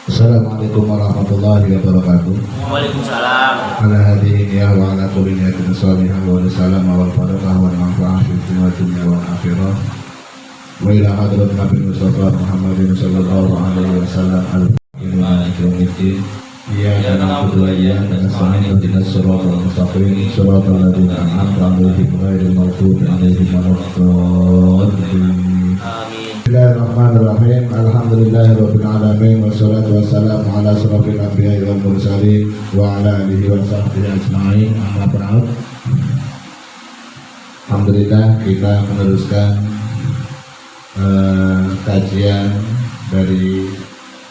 Assalamualaikum warahmatullahi wabarakatuh. Waalaikumsalam. Ala hadihin ya wa ala kulli niyatin salihah wa salam wal barakah wal manfaah fi dunya wal akhirah. Wa ila hadrat Nabi Mustafa Muhammadin sallallahu alaihi wasallam al-fatihah. Iyyaka na'budu wa iyyaka nasta'in ihdinas siratal mustaqim siratal ladzina an'amta 'alaihim ghairil maghdubi 'alaihim waladdallin. Amin. Bismillahirrahmanirrahim. Alhamdulillahirabbil alamin wassalatu wassalamu ala asyrofil anbiya'i wal mursalin wa ala alihi wa sahbihi ajma'in. Amma ba'd. Alhamdulillah kita meneruskan kajian dari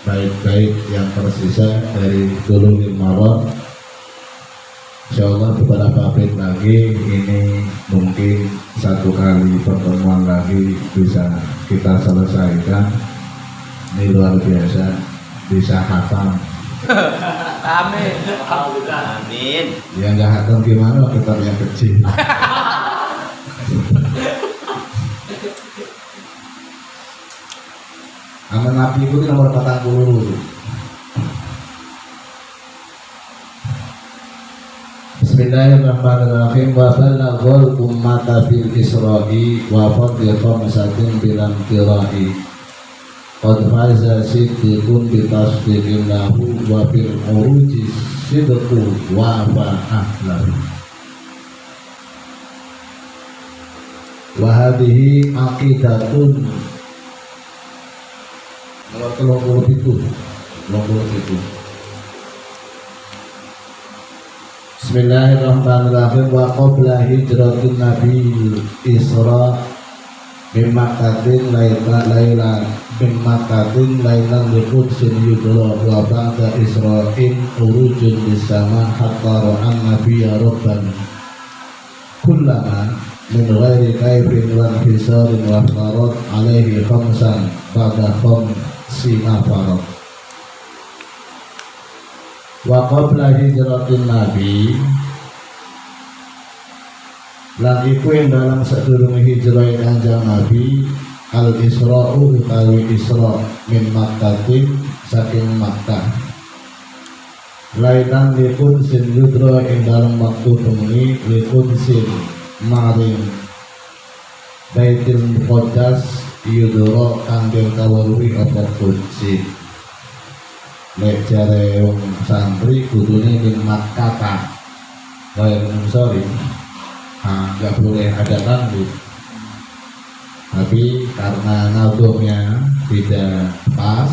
bait-bait yang tersisa dari Bulughul Maram. Insyaallah beberapa bait lagi ini mungkin satu kali pertemuan lagi bisa kita selesaikan. Ini luar biasa, bisa hatam. Amin. Amin. Yang nggak hatam gimana kita yang kecil. Aman Nabi itu nomor 40. Bismillahirrahmanirrahim. Wa balaghal ummata fil isra'i wa fadli khamsatin bilam tira'i. Qad faza siddiqun bi tasdiqin lahu wa bil uruji sidqu wa fa'ahlahu. Wa hadhihi aqidatun nomor 37. Bismillahirrahmanirrahim. Wa qabla hijratin Nabi Isra min Makkatin lailan liqudsin yudra wa ba'da Isra'in urujun bisama hatta ra'an nabiyya rabban kullama min ghairi kaifin wa hisarin wa farad alaihi khamsan ba'da khamsina farad. Wa qabla hijratin Nabi lan iku ing dalam sadurunge hijrah Kanjeng Nabi al-Isra'u utawi Isra min Makkatin saking Makkah lailan liqudsin yudra ing dalam waktu bengi liqudsin maring Baitul Muqaddas yudra kangge kawruhi apa Qudsi. Lek jare wong santri kudune ning Makkah. Kaya sorry. Nggak boleh ada tanduk. Tapi karena nadumnya tidak pas,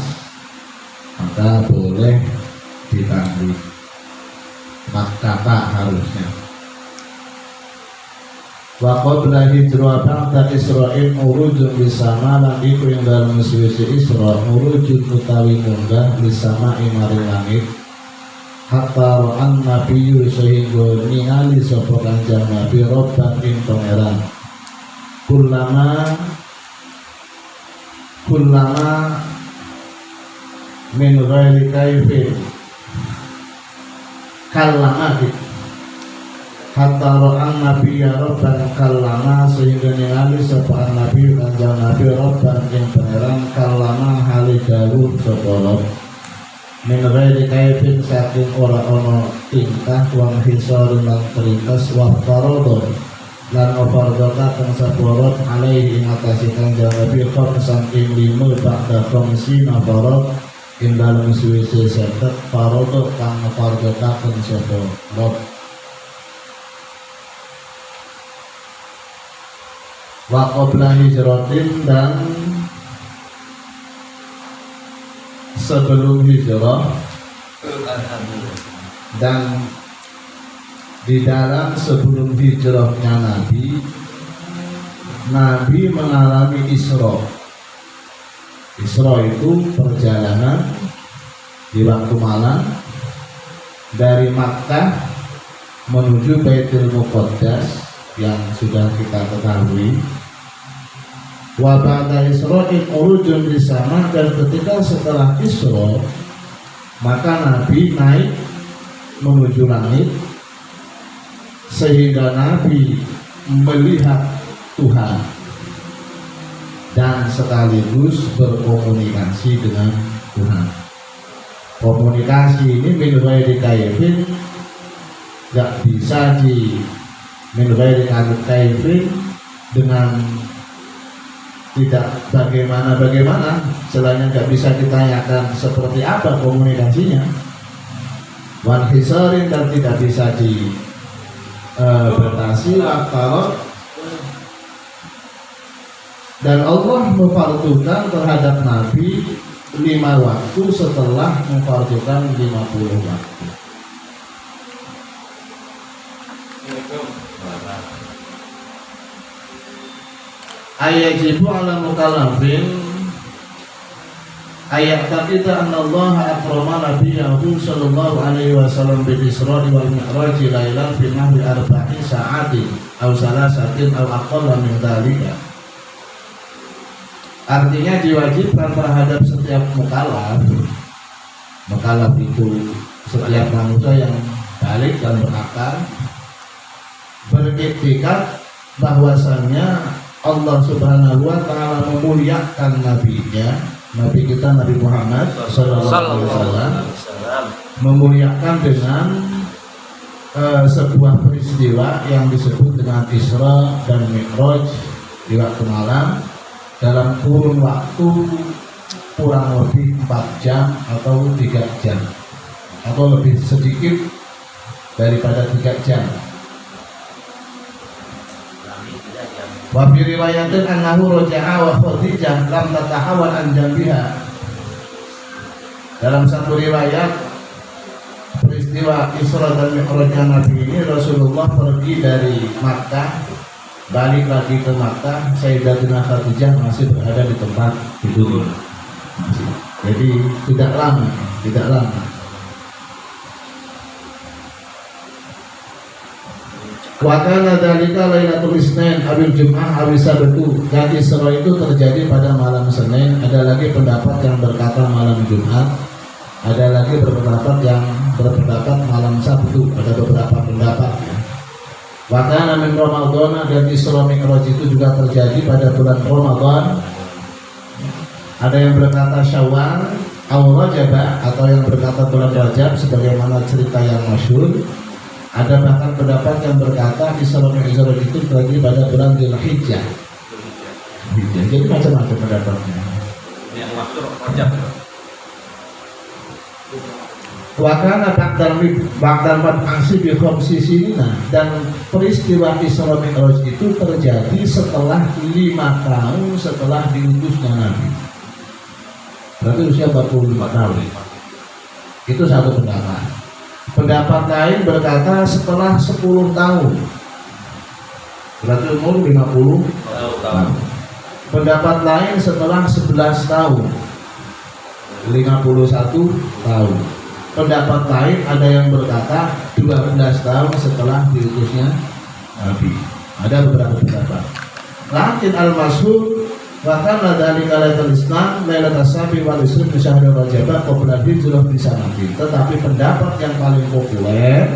maka boleh ditanduk. Makkah harusnya. Wa qabla hijrah ba'da Isra'il urujun bisama lan iku ing dalem suwise Isra urujun utawi munggah bisama maring langit hatta ra'an nabiyyu sehingga ningali sapa Kanjeng Nabi robban ing pangeran kullama min ghairi kaifin kallama hatta ra'an nabiyya rabban kallama sehingga ningali sapa nabi Kanjeng Nabi rabban ing pangeran kallama hale dawuh sapa Rabb min ghairi kaifin saking ora ana tingkah wang hisarin lan ringkas wa faradon lan fardhakaken sapa Rabb alaihi ing atase Kanjeng Nabi khamsan ing 5 ba'da khamsina farad ing dalem suwise 50 faradon kang fardhakaken sapa Rabb. Wa qabla hijratin dan sebelum hijrah dan di dalam sebelum hijrahnya Nabi mengalami Isra. Isra itu perjalanan di waktu malam dari Makkah menuju Baitul Muqaddas yang sudah kita ketahui. Wa ba'da Isra'il urujun bisama dan ketika setelah Isra maka Nabi naik menuju langit sehingga Nabi melihat Tuhan dan sekaligus berkomunikasi dengan Tuhan. komunikasi ini min ghairi kaifin, nggak bisa di min ghairi kaifin dengan tidak bagaimana selainnya nggak bisa ditanyakan seperti apa komunikasinya, wan hisarin dan tidak bisa batasi waktu. Dan Allah memfardukan terhadap Nabi 5 waktu setelah memfardukan 50 waktu. Ayajibu ala mukallafin ayat kita anna Allah akrama nabiyahu sallallahu alaihi wasallam bil Isra wal Mi'raj lailan fi nahwi 4 sa'atin aw salasatin aw aqalla min dzalika. Artinya diwajibkan terhadap setiap mukallaf itu setiap manusia yang balik dan berakal beriktikad bahwasannya Allah Subhanahu wa taala memuliakan nabinya, nabi kita Nabi Muhammad sallallahu alaihi wasallam, memuliakan dengan sebuah peristiwa yang disebut dengan Isra dan Mi'raj di waktu malam dalam kurun waktu kurang lebih 4 jam atau 3 jam atau lebih sedikit daripada 3 jam. Wa fi riwayatin annahu raja'a wa Khadijah lam tatahawal an jambiha. Dalam satu riwayat peristiwa Isra dan Mi'rajnya Nabi ini, Rasulullah pergi dari Makkah balik lagi ke Makkah, Sayyidatina Khadijah masih berada di tempat tidur. Jadi tidak lama. Wa kana dzalika lailatul Isnin abil Jum'ah abil Sabtu. Dan Isra itu terjadi pada malam Senin. Ada lagi pendapat yang berkata malam Jumat. Ada lagi berpendapat yang berpendapat malam Sabtu. Ada beberapa pendapat. Wa kana min Ramadan, dan Isra Mi'raj itu juga terjadi pada bulan Ramadan. Ada yang berkata Syawal atau Rajab, atau yang berkata bulan Rajab sebagaimana cerita yang masyhur. Ada bahkan pendapat yang berkata Isra Mi'raj itu terjadi pada bulan Dzulhijjah. Jadi macam-macam pendapatnya. Yang maksud Rajab. Wakana ba'dal mad'asi bi khamsi sinina, dan peristiwa Isra Mi'raj itu terjadi setelah 5 tahun setelah diutusnya Nabi. Berarti usia 45 tahun. Itu satu pendapat. Pendapat lain berkata setelah 10 tahun. Berarti umur 50 tahun. Pendapat lain setelah 11 tahun. 51 tahun. Pendapat lain ada yang berkata 12 tahun setelah diutusnya Nabi. Ada beberapa pendapat. Lakin al-masyhur wa kana dzalika lailatul Islam lailatul Sabi wal Isra fi syahr Rajab qabla hijrah bi sanatin. Tetapi pendapat yang paling populer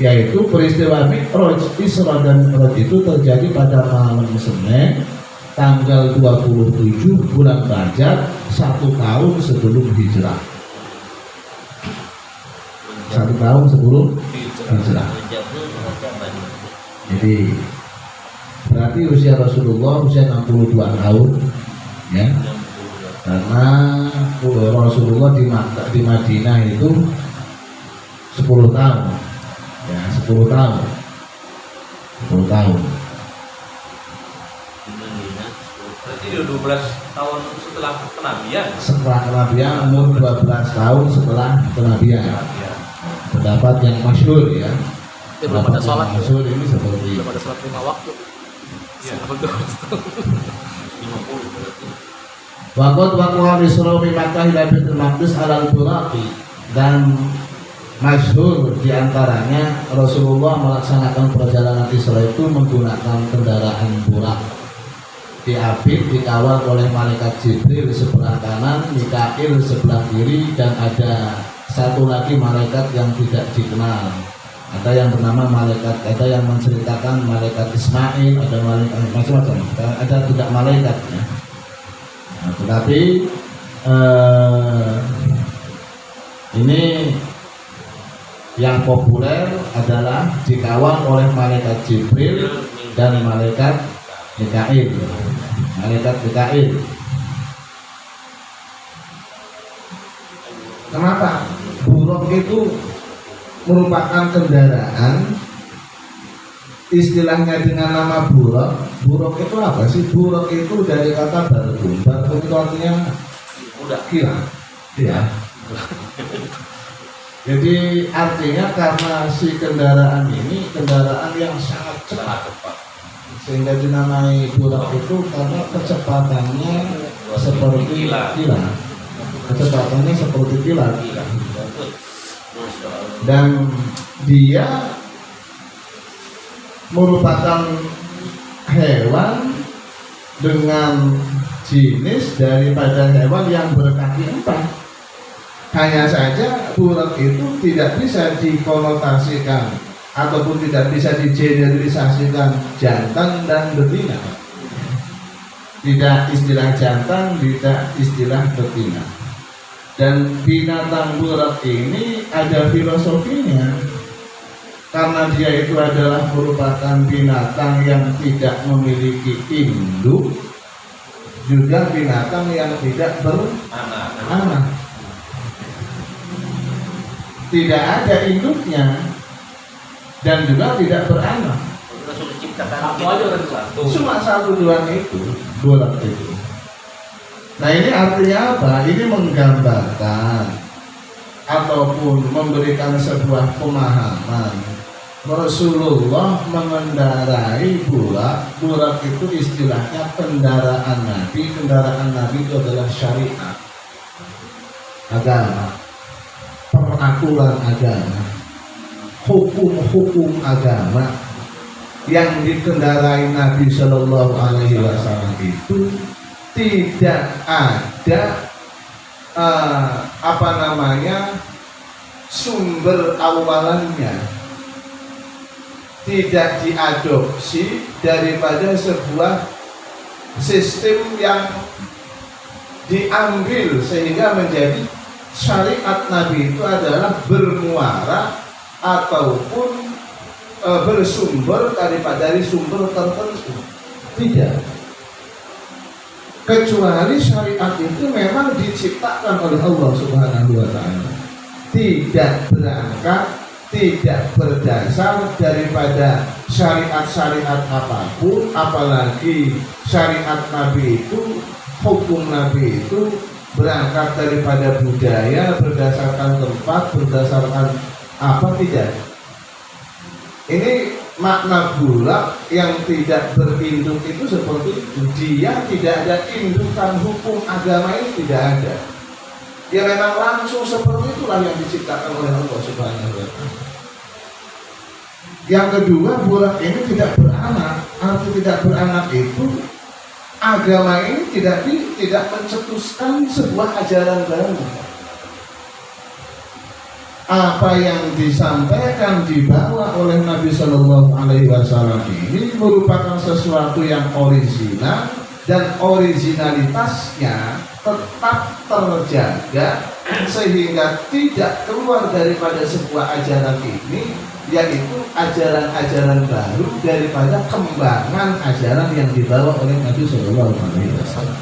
yaitu peristiwa Mi'raj, Isra dan Mi'raj itu terjadi pada malam Senin tanggal 27 bulan Rajab 1 tahun sebelum hijrah. 1 tahun sebelum hijrah. Jadi berarti usia Rasulullah usia 62 tahun, ya. Karena Rasulullah di Madinah itu 10 tahun, ya, 10 tahun. Berarti 12 tahun setelah kenabian. Setelah kenabian, umur 12 tahun setelah kenabian. Pendapat yang masyhur, ya. Belum ada sholat. Masyhur ini seperti belum ada sholat 5 waktu. Ya, betul. 50. Waqad waqa'a Isra min Makkah ila Baitul Maqdis alal buraqi, dan masyhur diantaranya Rasulullah melaksanakan perjalanan Isra itu menggunakan kendaraan burak. Dikawal oleh malaikat Jibril sebelah kanan, Mikail sebelah kiri, dan ada satu lagi malaikat yang tidak dikenal. Ada yang bernama malaikat, ada yang menceritakan malaikat Ismail, ada malaikat macam-macam, ada tidak malaikat, ya. Nah, tetapi ini yang populer adalah dikawal oleh malaikat Jibril dan malaikat Mikail. Malaikat Mikail. Kenapa? Buruk itu merupakan kendaraan, istilahnya dengan nama buruk. Buruk itu apa sih? Buruk itu dari kata bargun. Bargun itu artinya Udah. kilat. Ya. Jadi artinya karena si kendaraan ini kendaraan yang sangat cepat, sehingga dinamai buruk itu karena kecepatannya seperti kilat. Kecepatannya seperti kilat. Dan dia merupakan hewan dengan jenis daripada hewan yang berkaki empat. Hanya saja buruk itu tidak bisa dikonotasikan ataupun tidak bisa digeneralisasikan jantan dan betina. Tidak istilah jantan, tidak istilah betina. Dan binatang buruk ini ada filosofinya, karena dia itu adalah merupakan binatang yang tidak memiliki induk, juga binatang yang tidak beranak. Tidak ada induknya dan juga tidak beranak. Satu aja kan satu. Cuma satu doang itu, buruk itu. Nah ini artinya apa? Ini menggambarkan ataupun memberikan sebuah pemahaman Rasulullah mengendarai buruk. Buruk itu istilahnya kendaraan Nabi. Kendaraan Nabi itu adalah syariat, agama, peraturan agama, hukum-hukum agama yang dikendarai Nabi Shallallahu Alaihi Wasallam itu tidak ada sumber awalannya, tidak diadopsi daripada sebuah sistem yang diambil sehingga menjadi syariat Nabi itu adalah bermuara ataupun bersumber dari sumber tertentu. Tidak. Kecuali syariat itu memang diciptakan oleh Allah Subhanahu wa Ta'ala, tidak berangkat, tidak berdasar daripada syariat-syariat apapun, apalagi syariat Nabi itu, hukum Nabi itu berangkat daripada budaya, berdasarkan tempat, berdasarkan apa, tidak. Ini makna bulak yang tidak berinduk itu seperti itu. Dia tidak ada indukan hukum agama, ini tidak ada. Dia memang langsung seperti itulah yang diciptakan oleh Allah Subhanahu wa Ta'ala. Yang kedua, bulak ini tidak beranak. Arti tidak beranak itu agama ini tidak mencetuskan sebuah ajaran baru. Apa yang disampaikan dibawa oleh Nabi Shallallahu Alaihi Wasallam ini merupakan sesuatu yang original dan originalitasnya tetap terjaga sehingga tidak keluar daripada sebuah ajaran ini, yaitu ajaran-ajaran baru daripada kembangan ajaran yang dibawa oleh Nabi Shallallahu Alaihi Wasallam.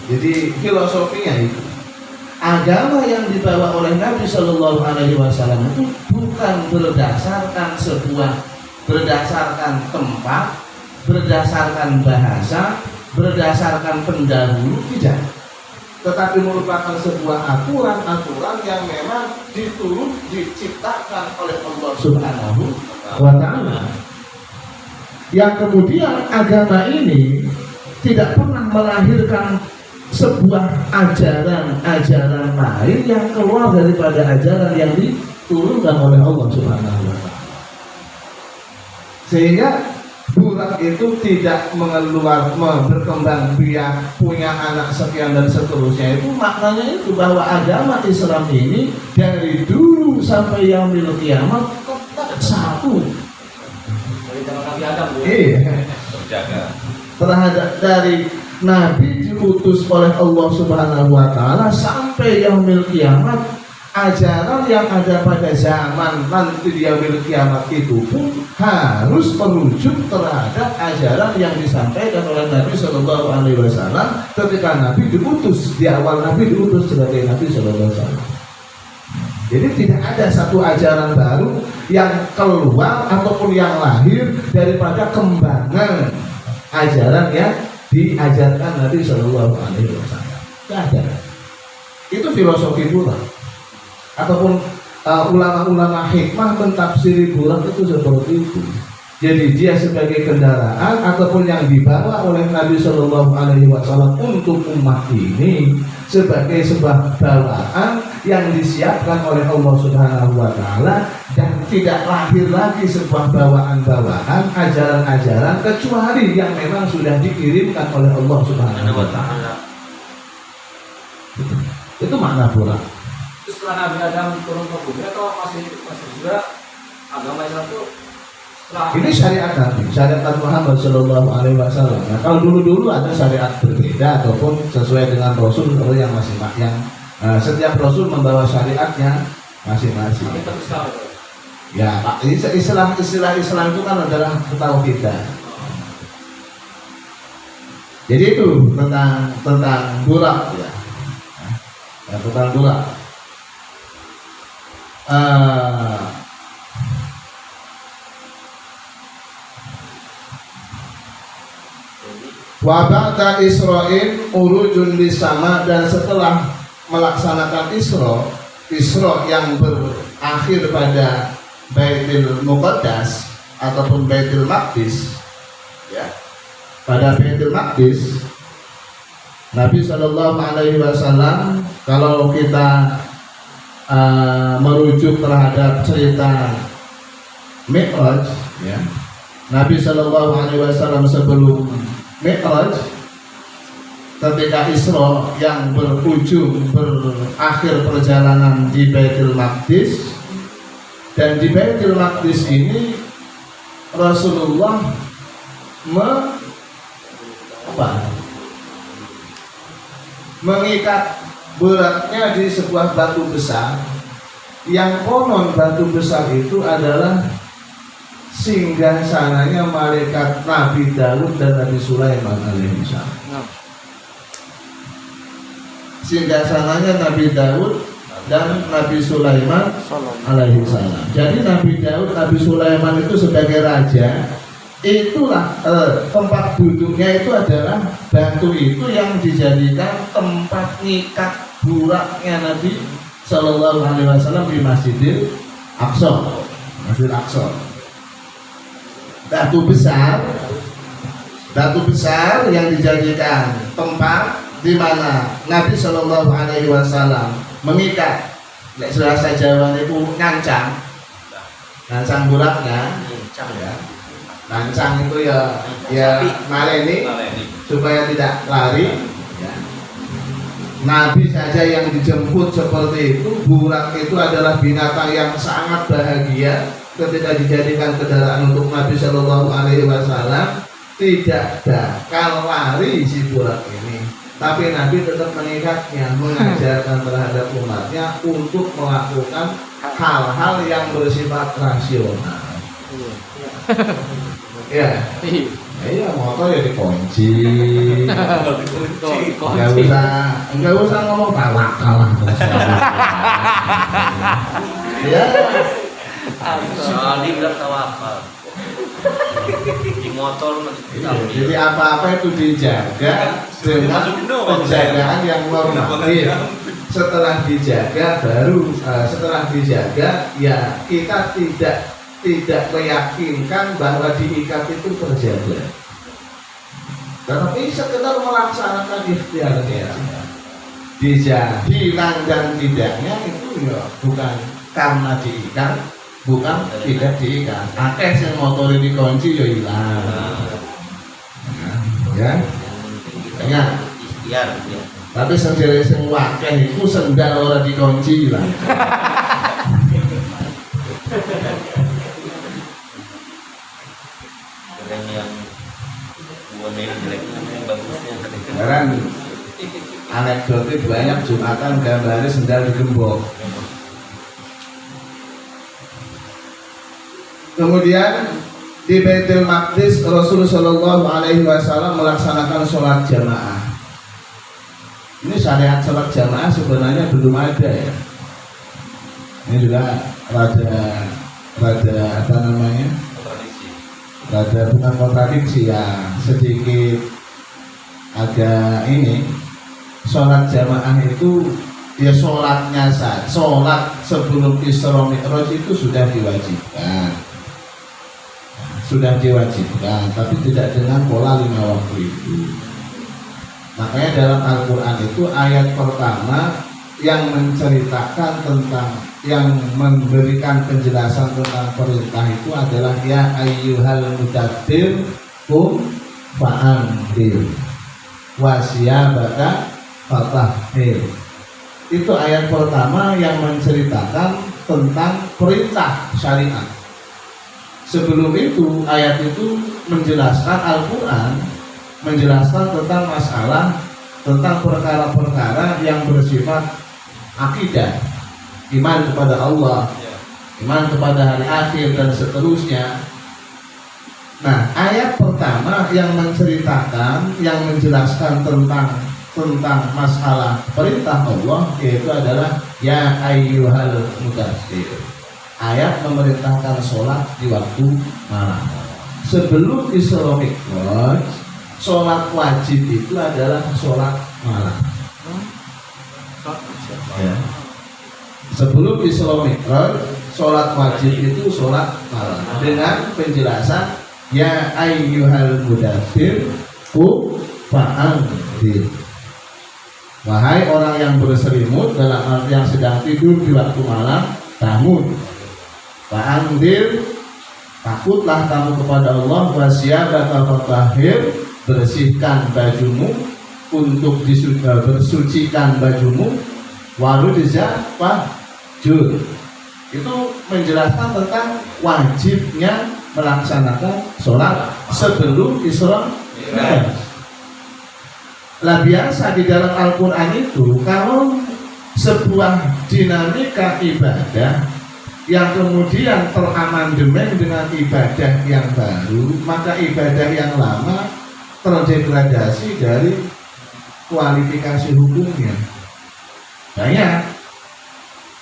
Jadi filosofinya itu. Agama yang dibawa oleh Nabi Shallallahu Alaihi Wasallam itu bukan berdasarkan tempat, berdasarkan bahasa, berdasarkan pendahulu, tidak. Tetapi merupakan sebuah aturan-aturan yang memang diciptakan oleh Allah Subhanahu wa Ta'ala. Yang kemudian agama ini tidak pernah melahirkan sebuah ajaran lain yang keluar daripada ajaran yang diturunkan oleh Allah Subhanahu wa Ta'ala. Sehingga burak itu tidak berkembang biak, punya anak sekian dan seterusnya. Itu maknanya itu bahwa agama Islam ini dari dulu sampai yaumil kiamat tetap satu. Dari zaman Nabi Adam. Iya. Terjaga. Terhadap dari Nabi diutus oleh Allah Subhanahu wa Ta'ala sampai yaumil kiamat, ajaran yang ada pada zaman nanti yaumil kiamat itu pun harus merujuk terhadap ajaran yang disampaikan oleh Nabi Shallallahu Alaihi Wasallam ketika Nabi diutus, di awal Nabi diutus sebagai Nabi Shallallahu Alaihi Wasallam. Jadi tidak ada satu ajaran baru yang keluar ataupun yang lahir daripada kembangan ajaran yang diajarkan Nabi Shallallahu Alaihi Wasallam. Tidak ada. Itu filosofi pula. Ataupun ulama-ulama hikmah mentafsiri bulan itu seperti itu. Jadi dia sebagai kendaraan ataupun yang dibawa oleh Nabi Shallallahu Alaihi Wasallam untuk umat ini sebagai sebuah bawaan yang disiapkan oleh Allah Subhanahu Wa Taala dan tidak lahir lagi sebuah bawaan-bawaan ajaran-ajaran kecuali yang memang sudah dikirimkan oleh Allah Subhanahu Wa Taala. Itu makna bulan. Setelah Nabi Adam turun ke bumi atau masih juga agama Islam itu setelah ini syariat Nabi Muhammad Shallallahu Alaihi Wasallam. Nah, kalau dulu ada syariat berbeda ataupun sesuai dengan Rasul atau yang masing-masing. Setiap Rasul membawa syariatnya masing-masing. Tapi Islam itu. Ya, istilah Islam itu kan adalah ketauhidan. Jadi itu tentang burak ya. Tentang burak. Wa ba'da Isra'in urujun lisama, dan setelah melaksanakan Isra yang berakhir pada Baitul Muqaddas ataupun Baitul Maqdis ya. Pada Baitul Maqdis Nabi Shallallahu Alaihi Wasallam, kalau kita merujuk terhadap cerita Mi'raj ya, Nabi Shallallahu Alaihi Wasallam sebelum Mi'raj ketika Isra yang berujung berakhir perjalanan di Baitul Maqdis, dan di Baitul Maqdis ini Rasulullah mengikat beratnya di sebuah batu besar yang konon batu besar itu adalah singgasananya malaikat Nabi Daud dan Nabi Sulaiman alaihissalam. Singgasananya Nabi Daud dan Nabi Sulaiman alaihissalam. Jadi Nabi Daud, Nabi Sulaiman itu sebagai raja, itulah tempat duduknya itu adalah batu itu yang dijadikan tempat ngikat buraknya Nabi Shallallahu Alaihi Wasallam di Masjidil Aqsa. Masjidil Aqsa. Batu besar yang dijadikan tempat di mana Nabi Shallallahu Alaihi Wasallam mengikat, bahasa Jawa itu ngancang buraknya, ya. Ngancang itu ya maleni supaya tidak lari. Ya. Nabi saja yang dijemput seperti itu. Burak itu adalah binatang yang sangat bahagia ketika dijadikan kendaraan untuk Nabi Shallallahu Alaihi Wasallam. Tidak bakal lari si burak ini, tapi Nabi tetap mengikatnya, mengajarkan terhadap umatnya untuk melakukan hal-hal yang bersifat rasional. Ya, iya motor ya dikunci. Enggak usah ngomong tawakal. Ya. Dia bilang tawakal. Di motor. Jadi apa-apa itu dijaga dengan penjagaan yang normatif. Setelah dijaga ya kita tidak meyakinkan bahwa diikat itu terjaga, tetapi sekedar melaksanakan ikhtiarnya. Hilang dan tidaknya itu ya bukan karena diikat, bukan tidak diikat. Akeh sing motor ini kunci ya hilang, ya. Ikhtiar ya. Tapi sendiri sing wakeh itu sendal ora dikunci hilang. Yang warnanya jelek, yang bagusnya. Sekarang anekdotik banyak Jumatan gambarnya sendal digembok. Kemudian di Baitul Maqdis Rasulullah Shallallahu Alaihi Wasallam melaksanakan sholat jamaah. Ini syariat sholat jamaah sebenarnya belum ada ya. Ini juga rada apa namanya? Tradisi. Rada bukan kontradiksi ya, sedikit agak ini. Sholat jamaah itu ya sholatnya saja. Sholat sebelum Isra Mi'raj itu sudah diwajibkan. Sudah diwajibkan, tapi tidak dengan pola 5 waktu itu. Makanya dalam Al-Quran itu ayat pertama yang menceritakan tentang, yang memberikan penjelasan tentang perintah itu adalah ya ayyuhal mudaththir qum fa'anzir wasiyabaka fatahhir. Itu ayat pertama yang menceritakan tentang perintah syariat. Sebelum itu ayat itu menjelaskan Al-Quran, menjelaskan tentang masalah, tentang perkara-perkara yang bersifat akidah, iman kepada Allah, iman kepada hari akhir dan seterusnya. Nah, ayat pertama yang menceritakan, yang menjelaskan tentang masalah perintah Allah yaitu adalah ya ayyuhal mudaththir. Ayat memerintahkan sholat di waktu malam. Sebelum Isra Mi'raj, sholat wajib itu adalah sholat malam. Ya. Sebelum Isra Mi'raj, sholat wajib itu sholat malam dengan penjelasan ya ayyuhal mudaththir qum fa'anzir. Wahai orang yang berselimut, dalam arti yang sedang tidur di waktu malam, bangun. Fa'anzir, takutlah kamu kepada Allah, wasiyabaka fatahhir, bersihkan bajumu untuk bersucikan bajumu, warujza fahjur. Itu menjelaskan tentang wajibnya melaksanakan sholat sebelum Isra Mi'raj. Lah biasa di dalam Al-Quran itu kalau sebuah dinamika ibadah yang kemudian teramandemen dengan ibadah yang baru, maka ibadah yang lama terdegradasi dari kualifikasi hukumnya. Banyak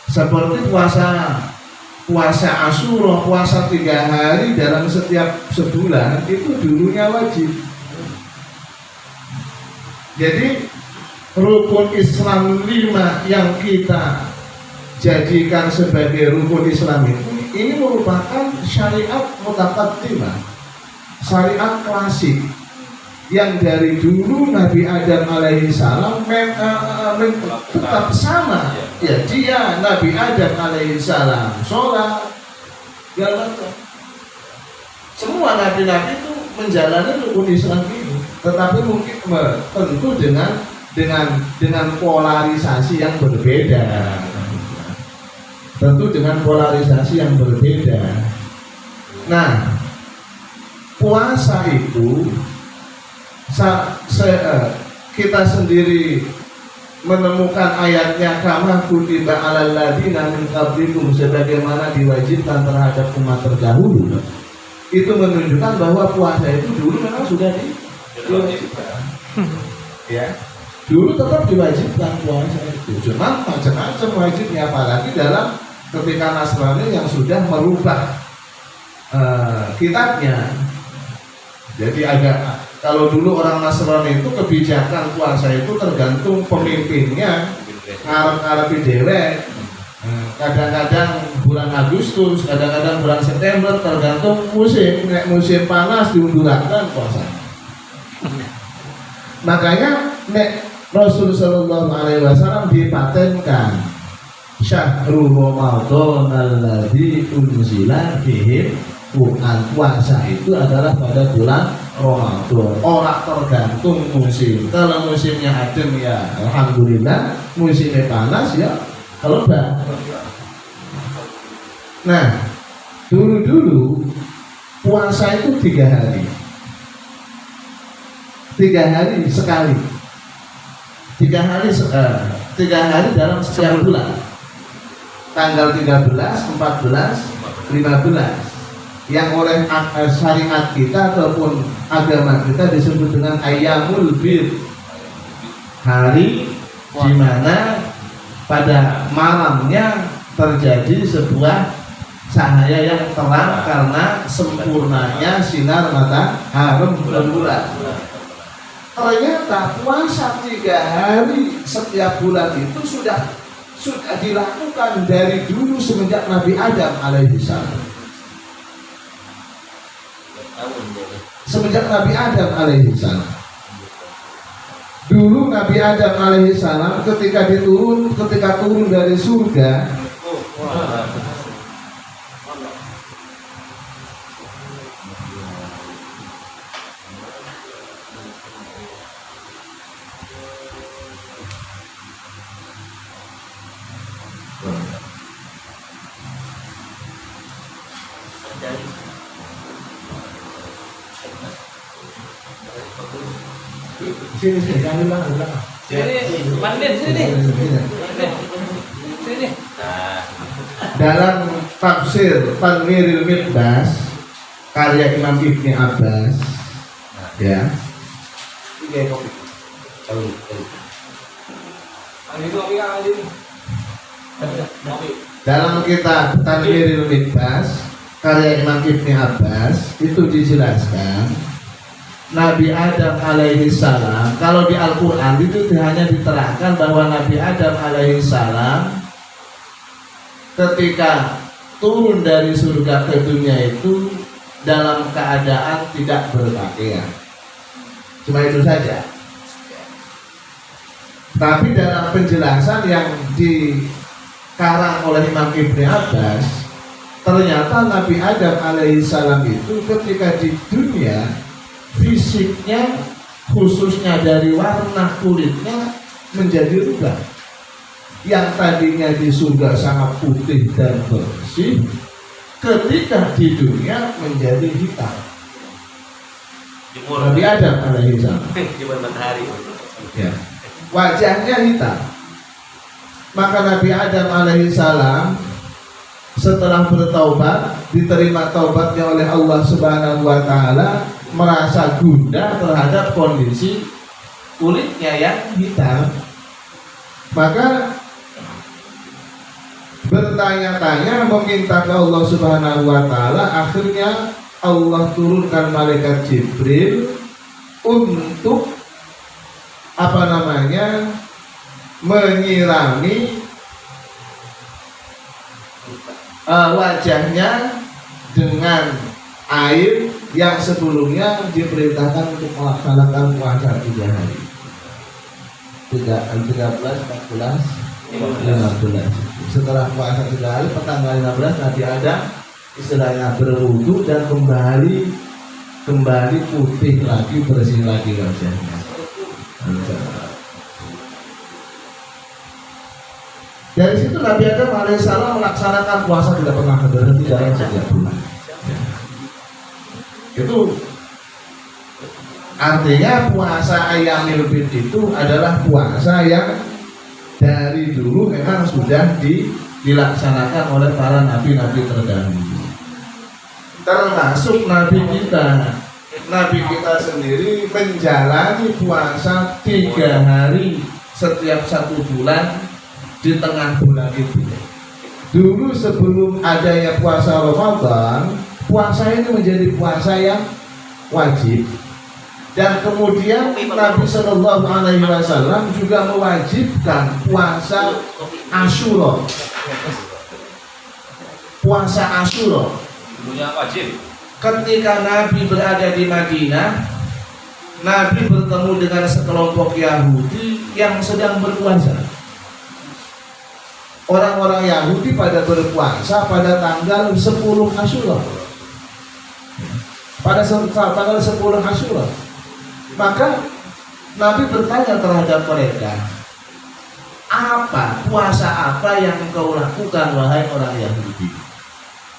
seperti puasa Asyura, puasa 3 hari dalam setiap sebulan itu dulunya wajib. Jadi rukun Islam 5 yang kita jadikan sebagai rukun Islam ini merupakan syariat mutaqaddimah, syariat klasik yang dari dulu Nabi Adam alaihi salam tetap sama ya. Dia Nabi Adam alaihi salam sholat, semua nabi-nabi itu menjalani rukun Islam ini, tetapi mungkin tentu dengan polarisasi yang berbeda. Tentu dengan polarisasi yang berbeda. Nah, puasa itu kita sendiri menemukan ayatnya kama kutiba alal ladzina min qablikum, sebagaimana diwajibkan terhadap umat terdahulu. Itu menunjukkan bahwa puasa itu dulu memang sudah diwajibkan. Ya. Dulu tetap diwajibkan puasa itu. Cuma macam-macam wajibnya, apalagi dalam ketika Nasrani yang sudah merubah kitabnya. Jadi agak, kalau dulu orang Nasrani itu kebijakan puasa itu tergantung pemimpinnya, ngarep-ngarepi dewek. Kadang-kadang bulan Agustus, kadang-kadang bulan September, tergantung musim. Nek musim panas diundurkan puasa. Makanya nek Rasul sallallahu alaihi wasallam dipatenkan Syahrul Ramadan alladzi unzila fihi Quran. Puasa itu adalah pada bulan Ramadan. Orang tergantung musim. Kalau musimnya adem ya alhamdulillah, musimnya panas ya kelebah. Nah, dulu puasa itu 3 hari. 3 hari sekali. 3 hari dalam setiap bulan. Tanggal 13, 14, 15. yang oleh syariat kita ataupun agama kita disebut dengan ayyamul bid, hari di mana pada malamnya terjadi sebuah cahaya yang terang karena sempurnanya sinar matahari bulan. Ternyata puasa 3 hari setiap bulan itu sudah dilakukan dari dulu semenjak Nabi Adam alaihissalam. Semenjak Nabi Adam alaihissalam. Dulu Nabi Adam alaihissalam ketika turun dari surga, sini jangan bilang. Sini, Mandin, sini. Sini. Dalam tafsir Tanwirul Midbas karya Imam Ibni Abbas, ya. Dalam kitab Tanwirul Midbas karya Imam Ibni Abbas itu dijelaskan Nabi Adam alaihissalam, kalau di Al-Quran itu hanya diterangkan bahwa Nabi Adam alaihissalam ketika turun dari surga ke dunia itu dalam keadaan tidak berpakaian. Cuma itu saja. Tapi dalam penjelasan yang dikarang oleh Imam Ibni Abbas, ternyata Nabi Adam alaihissalam itu ketika di dunia fisiknya, khususnya dari warna kulitnya menjadi rubah. Yang tadinya di surga sangat putih dan bersih, ketika di dunia menjadi hitam. Nabi Adam alaihissalam. Ya. Wajahnya hitam. Maka Nabi Adam alaihissalam setelah bertaubat, diterima taubatnya oleh Allah Subhanahu wa taala, merasa gundah terhadap kondisi kulitnya yang hitam. Maka bertanya-tanya meminta ke Allah Subhanahu wa taala, akhirnya Allah turunkan malaikat Jibril untuk menyirami wajahnya dengan air yang sebelumnya diperintahkan untuk melaksanakan puasa 3 hari. 13, 14, 15. Setelah puasa 3 hari, petanggal 15 Nabi Adam istilahnya berwudu dan kembali putih lagi, bersih lagi wajahnya. Dari situ Nabi Adam alaihissalam melaksanakan puasa tidak pernah berhenti dalam setiap bulan. Itu artinya puasa Ayyamil Bid itu adalah puasa yang dari dulu memang sudah dilaksanakan oleh para nabi-nabi terdahulu, termasuk nabi kita sendiri menjalani puasa 3 hari setiap 1 bulan di tengah bulan itu. Dulu sebelum adanya puasa Ramadan, puasa ini menjadi puasa yang wajib, dan kemudian Nabi Shallallahu Alaihi Wasallam juga mewajibkan puasa Asyura. Puasa Asyura wajib. ketika Nabi berada di Madinah, Nabi bertemu dengan sekelompok Yahudi yang sedang berpuasa. Orang-orang Yahudi pada berpuasa pada tanggal 10 Asyura. Pada tanggal 10 Asyura. Maka Nabi bertanya terhadap mereka, apa puasa apa yang engkau lakukan wahai orang Yahudi?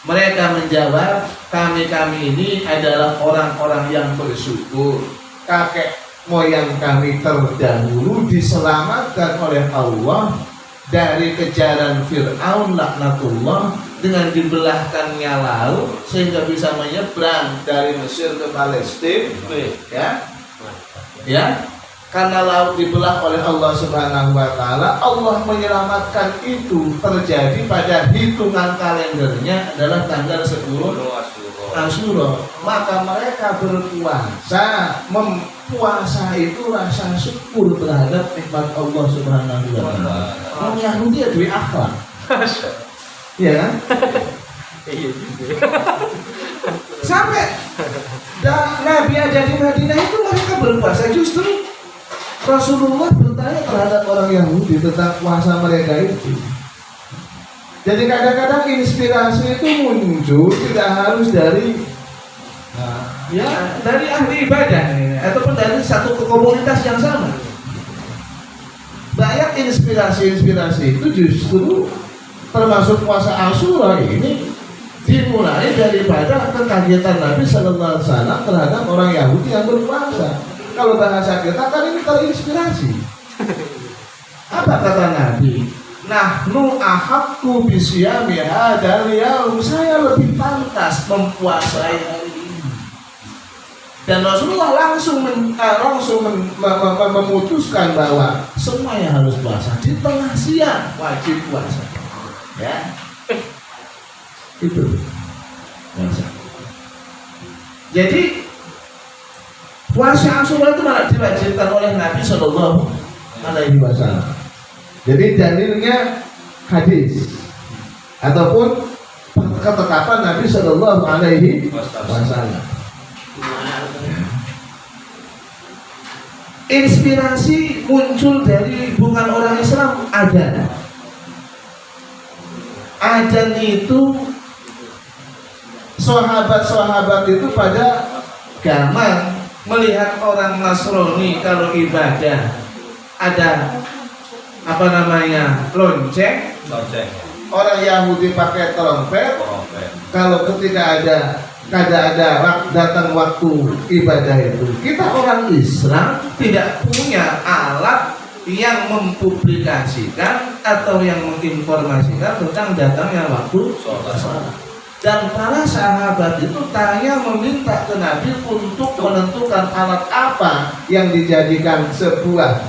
Mereka menjawab, kami ini adalah orang-orang yang bersyukur. Kakek moyang kami terdahulu diselamatkan oleh Allah dari kejaran Fir'aun laknatullah dengan dibelahkannya laut sehingga bisa menyeberang dari Mesir ke Palestina, ya, karena laut dibelah oleh Allah Subhanahu wa taala. Allah menyelamatkan itu terjadi pada hitungan kalendernya adalah tanggal 10 Asyura. Maka mereka berpuasa, puasa itu rasa syukur terhadap nikmat Allah Subhanahu wa taala. Orang Yahudi ya duwe akhlak. Iya kan? Sampai Nabi ada di Madinah itu mereka berpuasa. Justru Rasulullah bertanya terhadap orang Yahudi tentang puasa mereka itu. Jadi kadang-kadang inspirasi itu muncul tidak harus dari dari ahli ibadah ataupun dari satu komunitas yang sama. Banyak inspirasi itu justru termasuk puasa Asyura ini dimulai daripada kekagetan Nabi Sallallahu Alaihi Wasallam terhadap orang Yahudi yang berpuasa. Kalau bahasa kita kan ini terinspirasi. Apa kata Nabi? Nahnu ahaqqu bisyami hadzal yaum, saya lebih pantas mempuasai hari ini. Dan Rasulullah langsung memutuskan bahwa semuanya harus puasa. Di tengah siang wajib puasa. Ya. Itu. Puasa. Jadi puasa Asyura itu malah diwajibkan oleh Nabi Shallallahu Alaihi Wasallam. Jadi dalilnya hadis ataupun ketetapan Nabi Shallallahu Alaihi Wasallam. Inspirasi muncul dari bukan orang Islam, ada. Adzan itu sahabat-sahabat itu pada gamang melihat orang Nasrani kalau ibadah ada lonceng. Orang Yahudi pakai trompet. Kalau ketika ada datang waktu ibadah itu, kita orang Islam tidak punya alat yang mempublikasikan atau yang menginformasikan tentang datangnya waktu sholat. Dan para sahabat itu meminta ke Nabi untuk menentukan alat apa yang dijadikan sebuah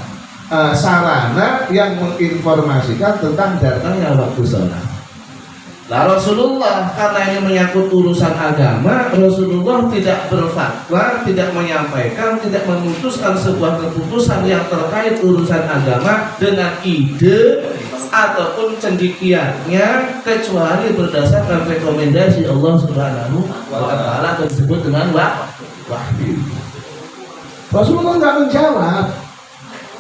sarana yang menginformasikan tentang datangnya waktu sholat. Nah, Rasulullah karena ini menyangkut urusan agama, Rasulullah tidak berfatwa, tidak menyampaikan, tidak memutuskan sebuah keputusan yang terkait urusan agama dengan ide ataupun cendekiannya, kecuali berdasarkan rekomendasi Allah Subhanahu wa taala yang disebut dengan wahyu. Rasulullah nggak menjawab.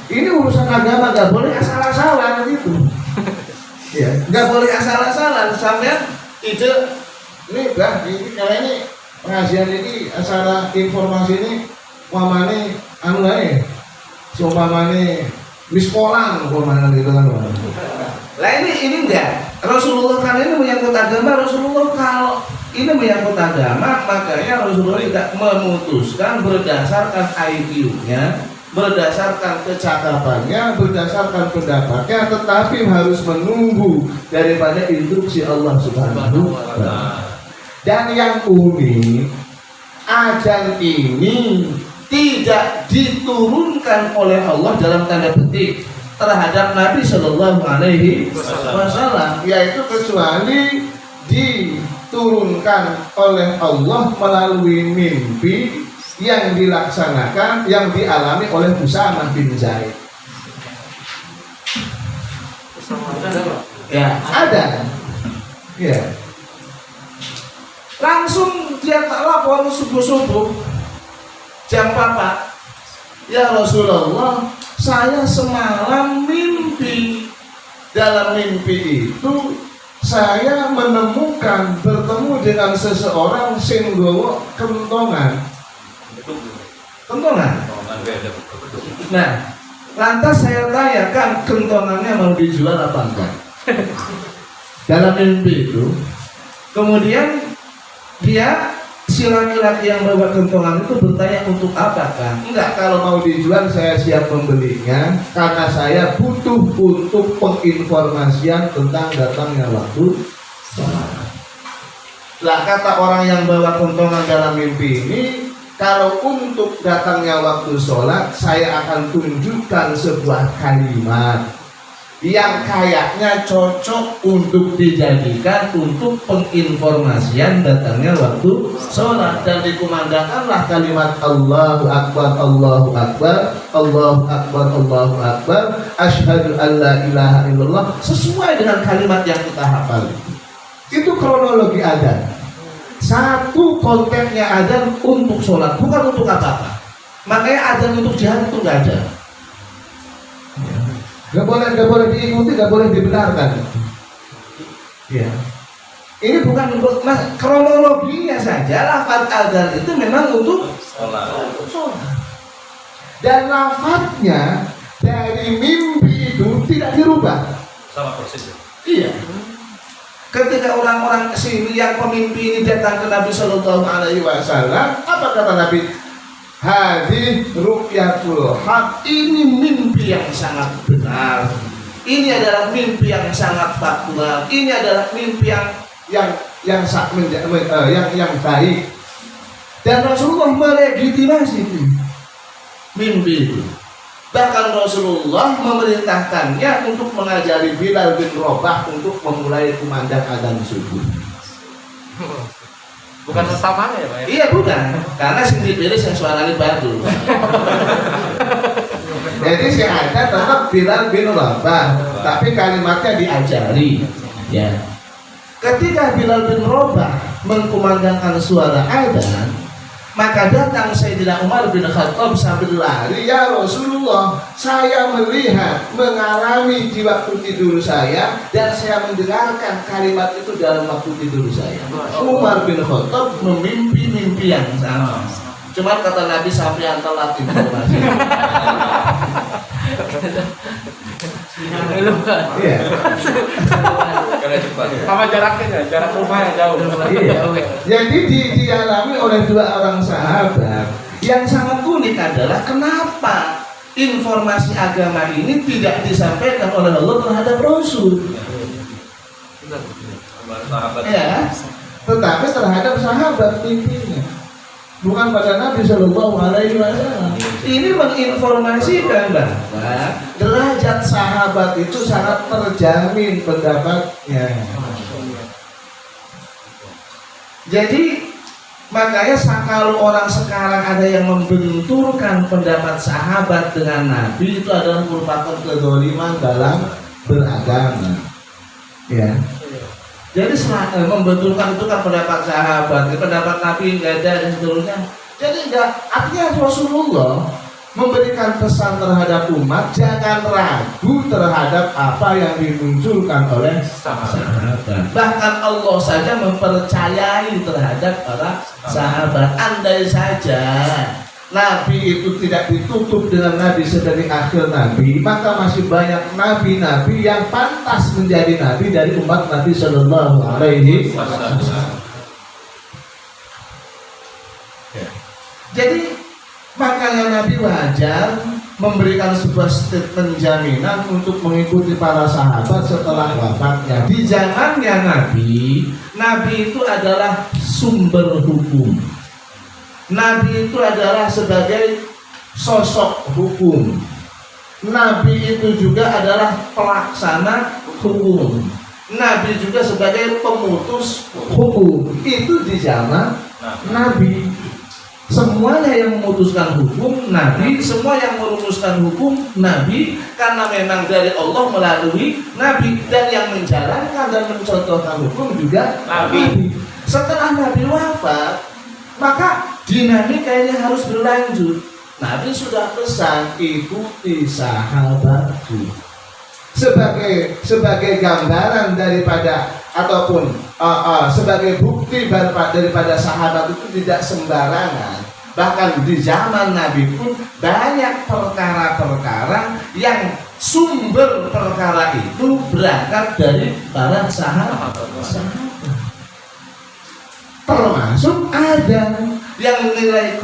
Ini urusan agama, nggak boleh asal-asalan gitu. Ya, nggak boleh asal-asalan. Sampai ide ini ini kali ini pengajian ini acara informasi ini mamane mamane miskolang gitu kan. Lah ini enggak. Rasulullah kan ini menyangkut agama. Rasulullah kalau ini menyangkut agama, makanya Rasulullah tidak memutuskan berdasarkan IQ-nya, berdasarkan kecakapannya, berdasarkan pendapatnya, tetapi harus menunggu daripada instruksi Allah Subhanahu wa taala. Dan yang unik, adzan ini tidak diturunkan oleh Allah dalam tanda petik terhadap Nabi Shallallahu Alaihi Wasallam, yaitu kecuali diturunkan oleh Allah melalui mimpi yang dilaksanakan, yang dialami oleh Usamah bin Zaid. Ya, ada. Ya. Langsung dia tak lapor subuh-subuh jam 4. Ya Rasulullah, saya semalam mimpi. Dalam mimpi itu saya menemukan bertemu dengan seseorang sing nggawa kentongan. Nah, lantas saya tanyakan kentongannya mau dijual apa enggak. Dalam mimpi itu, kemudian dia Si laki-laki yang bawa kentongan itu bertanya untuk apa kan? Enggak, kalau mau dijual saya siap membelinya karena saya butuh untuk penginformasian tentang datangnya waktu sholat. Lah kata orang yang bawa kentongan dalam mimpi ini, kalau untuk datangnya waktu sholat saya akan tunjukkan sebuah kalimat yang kayaknya cocok untuk dijadikan untuk penginformasian datangnya waktu sholat, dan dikumandangkanlah kalimat Allahu Akbar, Allahu Akbar, Allahu Akbar, Allahu Akbar, asyhadu an la ilaha illallah, sesuai dengan kalimat yang kita hafal. Itu kronologi adzan. Satu konteksnya adzan untuk sholat, bukan untuk apa-apa. Makanya adzan untuk jihad itu nggak ada. Gak boleh diikuti, gak boleh dibenarkan. Ya. Ini bukan untuk kronologinya saja. Lafaz adzan itu memang untuk sholat. Dan lafaznya dari mimpi itu tidak dirubah. Sama persis. Iya. Ketika orang-orang kesini yang pemimpi ini datang ke Nabi Shallallahu Alaihi Wasallam, apa kata Nabi? Hadis ru'yatul haq, ini mimpi yang sangat benar. Ini adalah mimpi yang sangat faktual. Ini adalah mimpi yang baik. Dan Rasulullah melegitimasi itu mimpi itu. Bahkan Rasulullah memerintahkannya untuk mengajari Bilal bin Rabah untuk memulai kumandang adzan subuh. Bukan sesamanya ya Pak? Iya bukan, karena sing dipilih yang suaranya batu. Jadi sing ada tetap Bilal bin Rabah, tapi kalimatnya diajari. Ya. Ketika Bilal bin Rabah mengkumandangkan suara adzan, maka datang Sayyidina Umar bin Khattab sambil lari, ya Rasulullah, saya melihat, mengalami di waktu tidur saya, dan saya mendengarkan kalimat itu dalam waktu tidur saya. Umar bin Khattab memimpi mimpi yang sama. Cuma kata Nabi sampai telat informasi. Iya. Karena cepat. Sama jaraknya, jarak rumahnya jauh. Iya. Jadi dialami oleh dua orang sahabat. Yang sangat unik adalah kenapa informasi agama ini tidak disampaikan oleh Allah terhadap Rasul. Ya, tetapi terhadap sahabat mimpinya. Bukan pada Nabi Shallallahu Alaihi Wasallam. Ini menginformasikan bahwa derajat sahabat itu sangat terjamin pendapatnya. Jadi makanya kalau orang sekarang ada yang membenturkan pendapat sahabat dengan Nabi, itu adalah merupakan kezaliman dalam beragama. Ya. Jadi membenturkan itu kan pendapat sahabat, pendapat Nabi nggak ada dan seterusnya. Jadi enggak, artinya Rasulullah memberikan pesan terhadap umat, jangan ragu terhadap apa yang dimunculkan oleh sahabat. Bahkan Allah saja mempercayai terhadap para sahabat. Andai saja Nabi itu tidak ditutup dengan Nabi sebagai akhir Nabi, maka masih banyak Nabi-Nabi yang pantas menjadi Nabi dari umat Nabi Shallallahu Alaihi Wasallam. Jadi makanya Nabi wajar memberikan sebuah statement jaminan untuk mengikuti para sahabat setelah wafatnya. Di zamannya Nabi itu adalah sumber hukum. Nabi itu adalah sebagai sosok hukum. Nabi itu juga adalah pelaksana hukum. Nabi juga sebagai pemutus hukum. Itu di zaman Nabi. Semuanya yang memutuskan hukum Nabi, semua yang merumuskan hukum Nabi, karena memang dari Allah melalui Nabi, dan yang menjalankan dan mencontohkan hukum juga Nabi. Setelah Nabi wafat, maka dinamika ini harus berlanjut. Nabi sudah pesan, ikuti sahabatku. Sebagai gambaran daripada ataupun sebagai bukti daripada sahabat itu tidak sembarangan. Bahkan di zaman Nabi pun banyak perkara-perkara yang sumber perkara itu berangkat dari para sahabat. termasuk ada yang nilai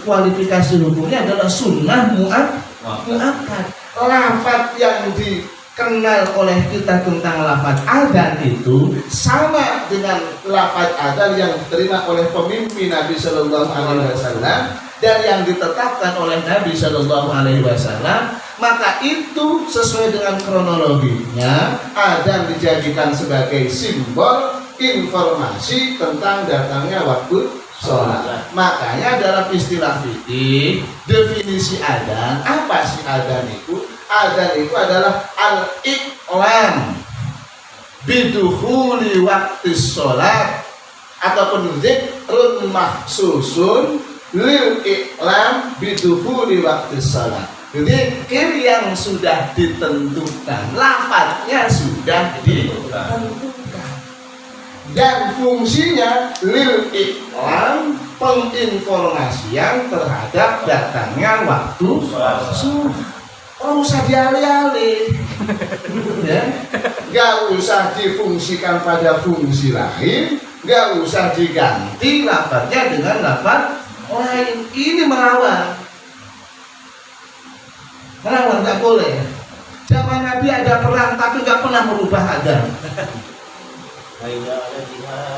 kualifikasi hukumnya adalah sunnah mu'akkad. Lafaz yang dikenal oleh kita tentang lafaz adzan itu sama dengan lafaz adzan yang diterima oleh pemimpin Nabi Shallallahu Alaihi Wasallam dan yang ditetapkan oleh Nabi Shallallahu Alaihi Wasallam. Maka itu sesuai dengan kronologinya adzan dijadikan sebagai simbol informasi tentang datangnya waktu sholat. Makanya dalam istilah fikih definisi adzan, apa sih adzan itu? Adzan itu adalah al-iqlam bidukhuli waktu sholat ataupun zikrun mahsusun lil iqlam bidukhuli waktu sholat. Zikir yang sudah ditentukan, lafadznya sudah ditentukan, dan fungsinya lil iqlam, penginformasian terhadap datangnya waktu sholat. Oh, usah dialih-alih, ya, nggak usah difungsikan pada fungsi lain, nggak usah diganti lafadznya dengan lafadz lain. Ini melawan, nggak boleh. Zaman Nabi ada perang tapi nggak pernah merubah adzan.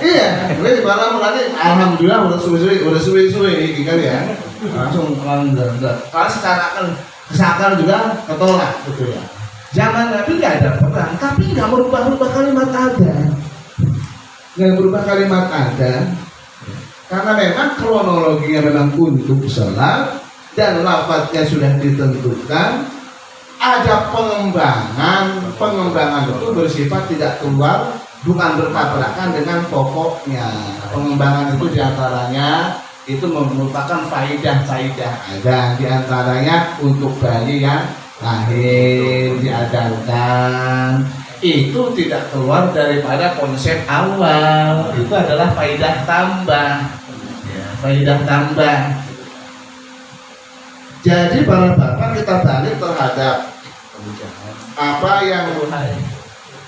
Iya, gue di malam mulai alhamdulillah udah suwe-suwe ini kan ya. Langsung enggak. Kalau sekarang juga ketolak gitu ya. Zaman Nabi nggak ada perang tapi nggak merubah kalimat adzan. Nggak berubah kalimat adzan karena memang kronologinya memang untuk sholat dan lafadznya sudah ditentukan. Ada pengembangan itu bersifat tidak keluar, bukan bertabrakan dengan pokoknya. Pengembangan itu diantaranya itu merupakan faidah ada, diantaranya untuk bayi yang lahir diadzankan. Itu tidak keluar daripada konsep awal. Itu adalah faidah tambah, ya, faidah tambah. Jadi para bapak, kita balik terhadap apa yang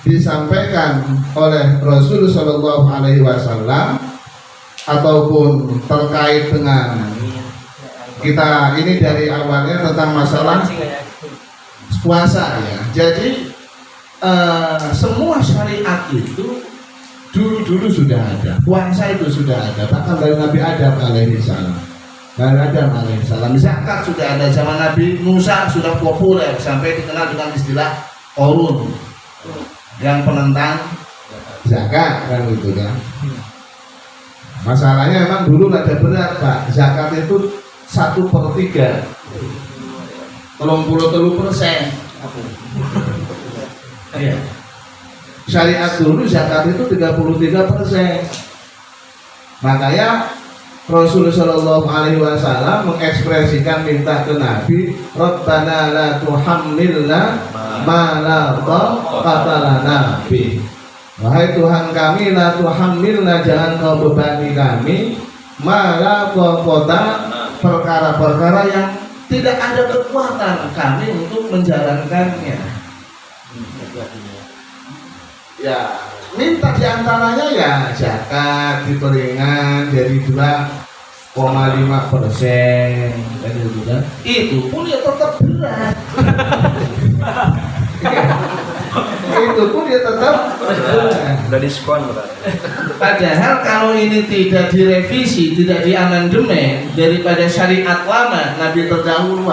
disampaikan oleh Rasul Shallallahu Alaihi Wasallam ataupun terkait dengan kita ini dari awalnya tentang masalah puasa ya. Jadi semua syariat itu dulu sudah ada, puasa itu sudah ada, bahkan dari Nabi Adam alaihi salam. Zakat sudah ada zaman Nabi Musa, sudah populer sampai dikenal dengan istilah Qorun yang penentang zakat kan gitu kan. Masalahnya memang dulu ada berat Pak, zakat itu 1/3, 33%. Iya. Syariat dulu zakat itu 33%. Makanya Rasulullah Shallallahu Alaihi Wasallam mengekspresikan minta ke Nabi, Rabbana la tuhammilna ma la taqata lana bih. Wahai Tuhan kami, la tuhammilna, jangan kau bebani kami, ma la taqata, perkara-perkara yang tidak ada kekuatan kami untuk menjalankannya. Ya, minta diantaranya ya zakat diperingan jadi 2,5%, kan gitu kan? Itu pun ya tetap berat. Itu pun ya tetap berat. Udah diskon berarti. Padahal kalau ini tidak direvisi, tidak diamandemen daripada syariat lama Nabi terdahulu,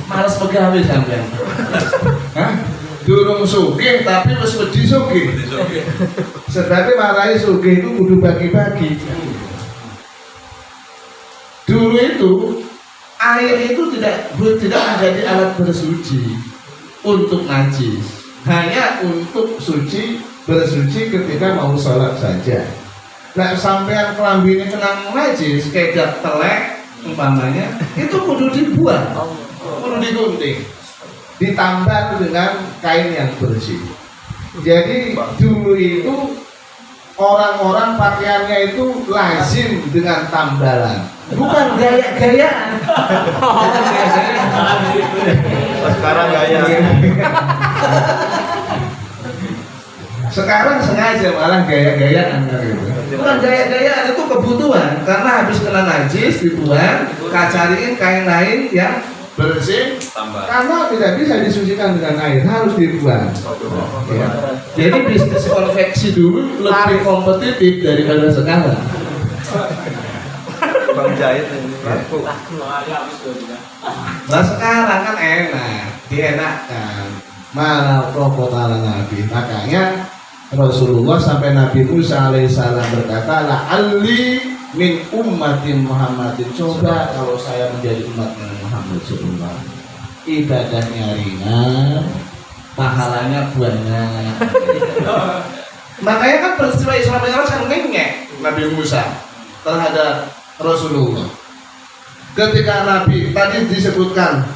malas pegawai sampean. Hah? Durung sugih tapi wis wedi sugih. Sebabnya marahi sugih itu kudu bagi-bagi. Dulu itu air itu tidak menjadi alat bersuci untuk najis, hanya untuk bersuci ketika mau sholat saja. Nah sampean kelambine kena najis kayak telek umpamanya, itu kudu dibuang, kudu digunting, ditambal dengan kain yang bersih. Jadi dulu itu orang-orang pakaiannya itu lazim dengan tambalan, bukan gaya-gayaan. Sekarang gaya. Sekarang sengaja malah gaya-gayaan kan gitu. Bukan gaya-gayaan, itu kebutuhan. Karena habis kena najis dibuang, cariin kain lain yang bersih. Tambah. Karena tidak bisa disucikan dengan air, harus dibuang. Ya. Jadi bisnis konveksi dulu lebih kompetitif daripada sekarang. Bang jahit ini. Laku. Nah sekarang kan enak, dienakkan. Mana pro kata Nabi. Makanya Rasulullah sampai Nabi Musa alaihissalam berkata, la'alli min ummatin Muhammadin. Coba kalau saya menjadi umat Muhammad SAW, ibadahnya ringan, pahalanya banyak. Makanya kan peristiwa Isra Mi'raj kan ngengek Nabi Musa terhadap Rasulullah. Ketika Nabi tadi disebutkan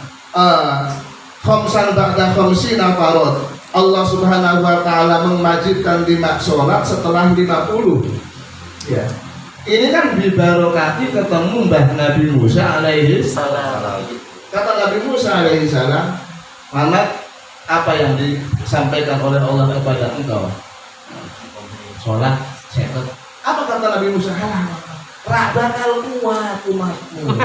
khamsan ba'da khamsina farad, Allah Subhanahu wa taala mewajibkan 5 sholat setelah 50. Ya. Ini kan dibarokati ketemu Mbah Nabi Musa alaihi salam. Kata Nabi Musa alaihi salam, Muhammad, apa yang disampaikan oleh Allah kepada engkau? Sholat, seket. Apa kata Nabi Musa? Rak bakal kuat umatmu.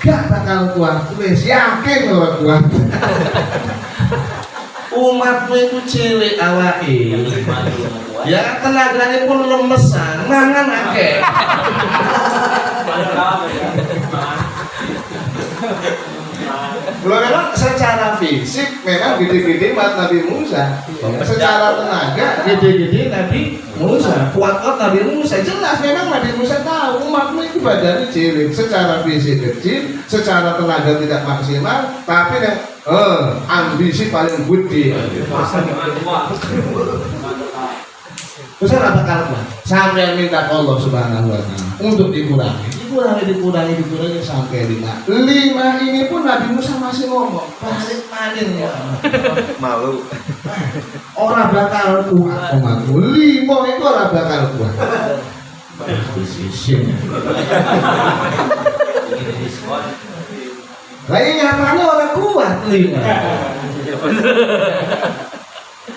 Gak bakal kuat, wis yakin ora kuat. Umatmu itu cilik awake. Ya tenaganya pun lemesan, mangan akeh. Memang secara fisik memang gede-gede mat Nabi Musa. Secara tenaga gede-gede Nabi Musa. Kuat-kuat Nabi Musa. Jelas memang Nabi Musa tahu umatmu itu badannya cilik, secara fisik kecil, secara tenaga tidak maksimal, tapi yang ambisi paling gede. Terus apa bakal kuat? Sampai minta Allah Subhanahu wa taala untuk dikurangi sampai 5. 5 ini pun Nabi Musa masih ngomong, balik maning ya. Malu. Orang bakal kuat umatku. 5 itu orang bakal kuat. Precision. Lah ini nyatanya orang kuat 5.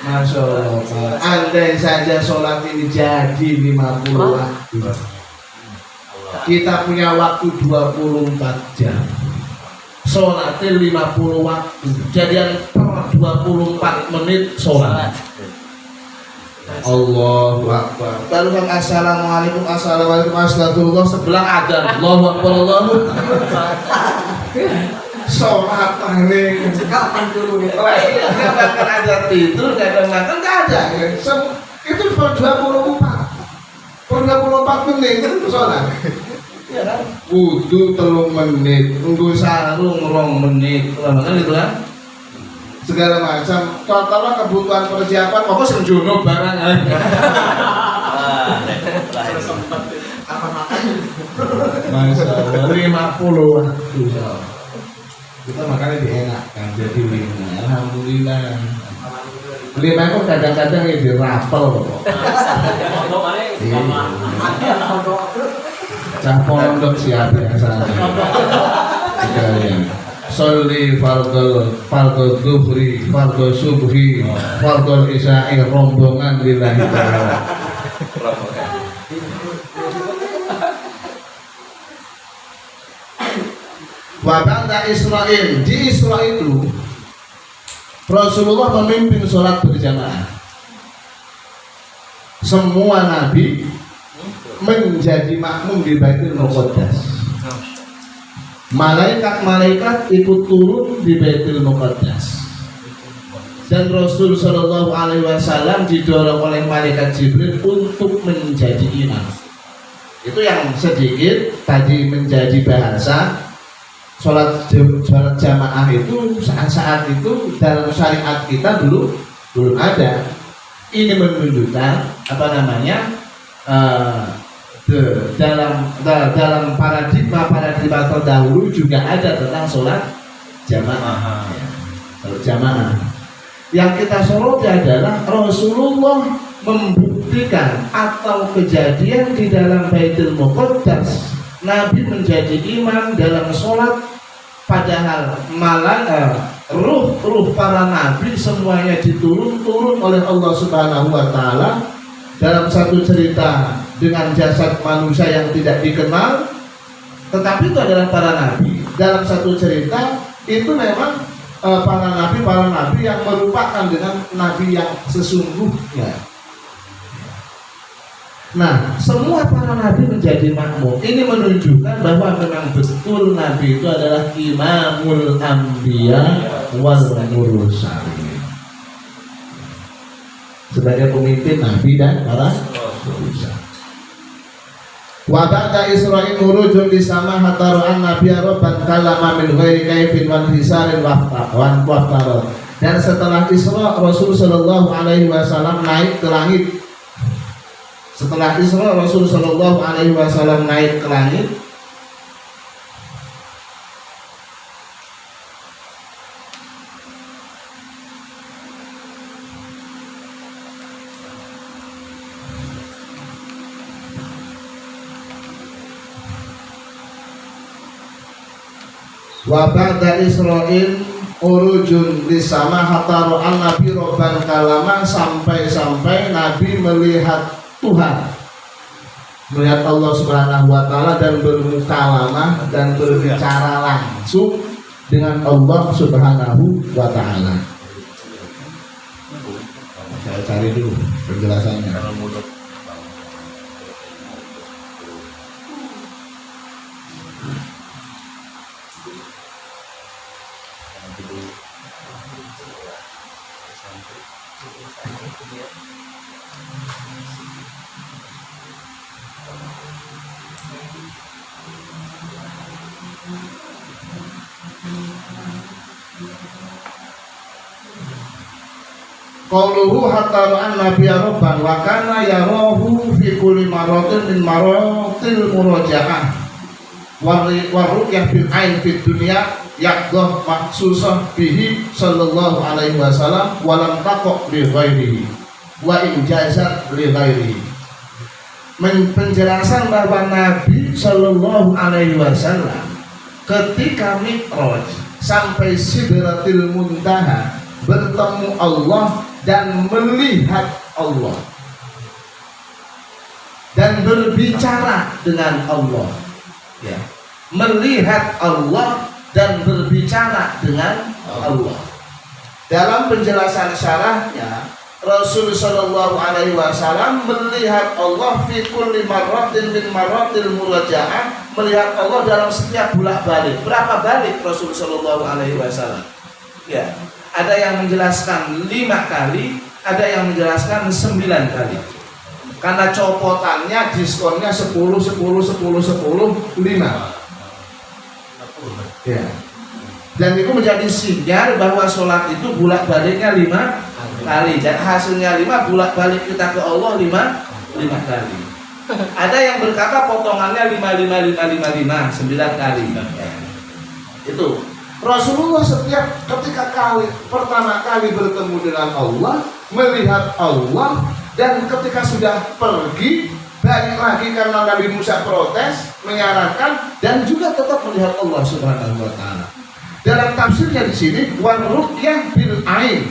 Masya Allah, andai saja sholat ini jadi 50 waktu, kita punya waktu 24 jam, sholatnya 50 waktu, jadian per 24 menit sholat. Allahu Akbar. Baru kan assalamualaikum, astagfirullah, sebelah adzan. Allahu Akbar, Allahu Akbar. Sholat paling kapan turunnya? Oh iya, nggak bakal ada tidur, nggak ada makan, nggak ada. Itu per 24 menit itu sholat. Ya kan? Wudu 3 menit, nganggo sarung 2 menit, kan itu kan? Segala macam. Total kebutuhan persiapan, pokoknya senjono barang. Masya Allah, 50 waktu. Kita makannya dienakkan jadi 5. Alhamdulillah. 5 itu kadang-kadang ya dirapel. Cah pondok siapa yang sana? Sholli fardhu dhuhri, fardhu subhi, fardhu isya'i, rombongan lillahi ta'ala. Wabanda Israel, di Israel itu Rasulullah memimpin sholat berjamaah. Semua nabi menjadi makmum di Baitul Muqaddas. Malaikat-malaikat ikut turun di Baitul Muqaddas. Dan Rasul Shallallahu Alaihi Wasallam didorong oleh malaikat Jibril untuk menjadi imam. Itu yang sedikit tadi menjadi bahasa. Sholat jamaah itu saat itu dalam syariat kita belum ada. Ini menunjukkan apa namanya dalam paradigma terdahulu juga ada tentang sholat jamaah. Jamaah. Yang kita soroti adalah Rasulullah membuktikan atau kejadian di dalam Baitul Muqaddas. Nabi menjadi imam dalam sholat, padahal ruh para nabi semuanya turun oleh Allah Subhanahu wa taala dalam satu cerita dengan jasad manusia yang tidak dikenal, tetapi itu adalah para nabi. Dalam satu cerita itu memang para nabi yang merupakan dengan nabi yang sesungguhnya. Nah, semua para nabi menjadi makmum. Ini menunjukkan bahwa memang betul nabi itu adalah imamul anbiya wal mursalin. Sebagai pemimpin nabi dan para rasul. Wa ba'da Isra'il nurujun di sama hataru'an nabiyya rabban kalama min ghairi kaifin wan hisarin waftarot. Dan setelah Isra, Rasul sallallahu alaihi wasallam naik ke langit. Setelah Isra, Rasul sallallahu alaihi wasallam naik ke langit. Wa ba'da Isra'il urujun lisama hataru'an nabi robban kalama, sampai Nabi melihat Tuhan, melihat Allah Subhanahu wa taala dan bermukalamah dan berbicara langsung dengan Allah Subhanahu wa taala. Saya cari dulu penjelasannya. Qauluhu hatta ra'an nabiyya rabban wa kana yarahu fi kulli maratin min maratil muraja'ah wa ru'yah bil ain fid dunya yaqdah maksusah bihi sallallahu alaihi wasallam wa lam taqo li ghairihi wa injazat li ghairihi. Penjelasan bahwa Nabi sallallahu alaihi wasallam ketika Mi'raj sampai Sidratil Muntaha bertemu Allah dan melihat Allah dan berbicara dengan Allah, ya, melihat Allah dan berbicara dengan Allah. Dalam penjelasan syarahnya, Rasul sallallahu alaihi wasallam melihat Allah fi kulli marratin min marratil murajaah, melihat Allah dalam setiap bolak-balik. Berapa balik Rasul sallallahu alaihi wasallam? Ya, ada yang menjelaskan 5 kali, ada yang menjelaskan 9 kali. Karena copotannya, diskonnya 10, 10, 10, 10, 5. Ya. Dan itu menjadi sinyal bahwa sholat itu bolak-baliknya 5 kali. Dan hasilnya 5, bolak-balik kita ke Allah 5 kali. Ada yang berkata potongannya 5, 5, 5, 5, 9 kali. Ya. Itu Rasulullah setiap ketika pertama kali bertemu dengan Allah, melihat Allah, dan ketika sudah pergi balik lagi karena Nabi Musa protes, menyarankan, dan juga tetap melihat Allah Subhanahu wa taala. Dalam tafsirnya di sini, wa ru'yah bil ain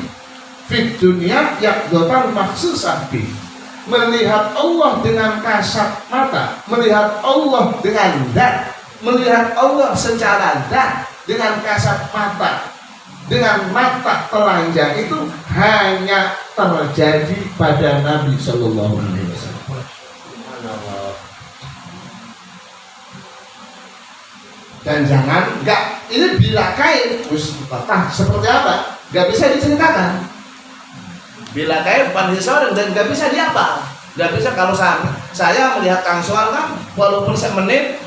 fid dunya yaqdatan maksusah bi. Melihat Allah dengan kasat mata, melihat Allah dengan zat, melihat Allah secara zat dengan kasat mata, dengan mata telanjang, itu hanya terjadi pada Nabi Sallallahu Alaihi Wasallam. Dan jangan ini bila kain, seperti apa? Gak bisa diceritakan. Bila kain bukan hisor dan gak bisa diapa. Gak bisa kalau saya melihat Kang Soal kan, walaupun semenit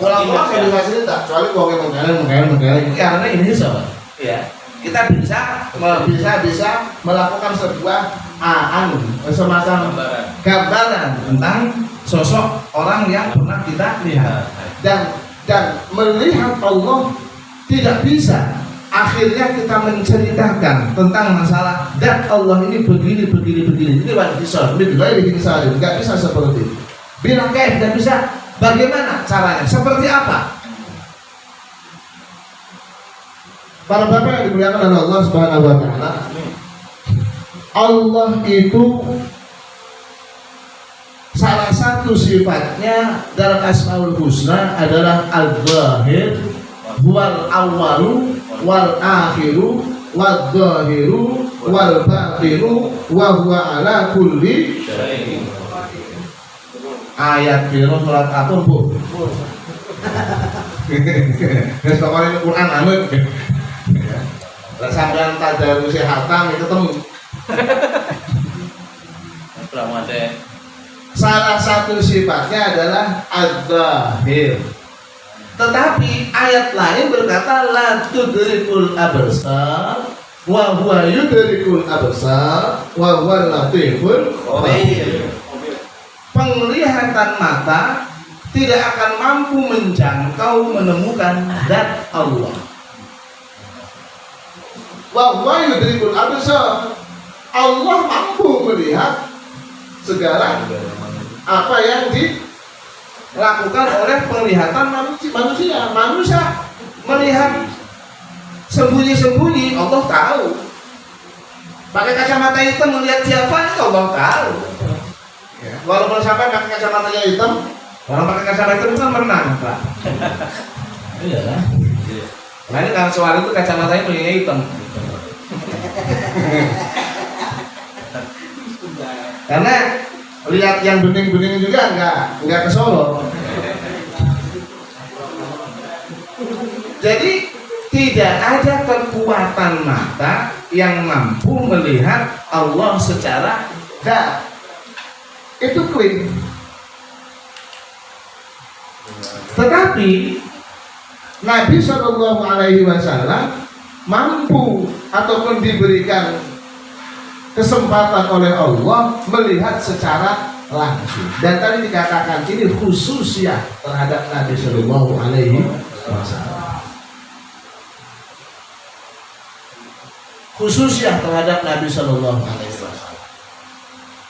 pulang-pulang saya bisa cerita, kecuali mengkain. Karena ini sama, ya, kita bisa melakukan sebuah semacam gambaran tentang sosok orang yang pernah kita lihat, dan melihat Allah tidak bisa. Akhirnya kita menceritakan tentang masalah dan Allah ini begini. Ini wajibisor, nggak bisa seperti itu. Bila kain nggak bisa. Bagaimana caranya? Seperti apa? Para bapak yang dimuliakan oleh Allah Subhanahu wa taala, Allah itu salah satu sifatnya dalam Asmaul Husna adalah Al-Zahir wal Awwalu wal Akhiru wal Zahiru wal Batinu wa huwa ala kulli ayat kira surat apa Bu? Wis pokoke Quran anut. Lah sampean tadarus hatam itu ketemu. Salah satu sifatnya adalah Az-Zahir. Tetapi ayat lain berkata la tudrikul absar wa huwa yudrikul absar wa huwa latiful khabir. Penglihatan mata tidak akan mampu menjangkau menemukan zat Allah. Wa huwa yudrikul absar. Allah mampu melihat segala apa yang dilakukan oleh penglihatan manusia. Manusia melihat sembunyi-sembunyi, Allah tahu. Pakai kacamata hitam melihat siapa, Allah tahu. Walaupun sampai pakai kacamatanya hitam, orang pakai kacamata hitam kan menang, Pak. Iya lah. Nah ini kan soal itu kacamatanya punya hitam. Karena lihat yang bening-bening juga enggak ke Solo. Jadi tidak ada kekuatan mata yang mampu melihat Allah secara zat. Itu clear. Tetapi Nabi Shallallahu Alaihi Wasallam mampu ataupun diberikan kesempatan oleh Allah melihat secara langsung. Dan tadi dikatakan ini khususnya terhadap Nabi Shallallahu Alaihi Wasallam. Khususnya terhadap Nabi Shallallahu Alaihi Wasallam.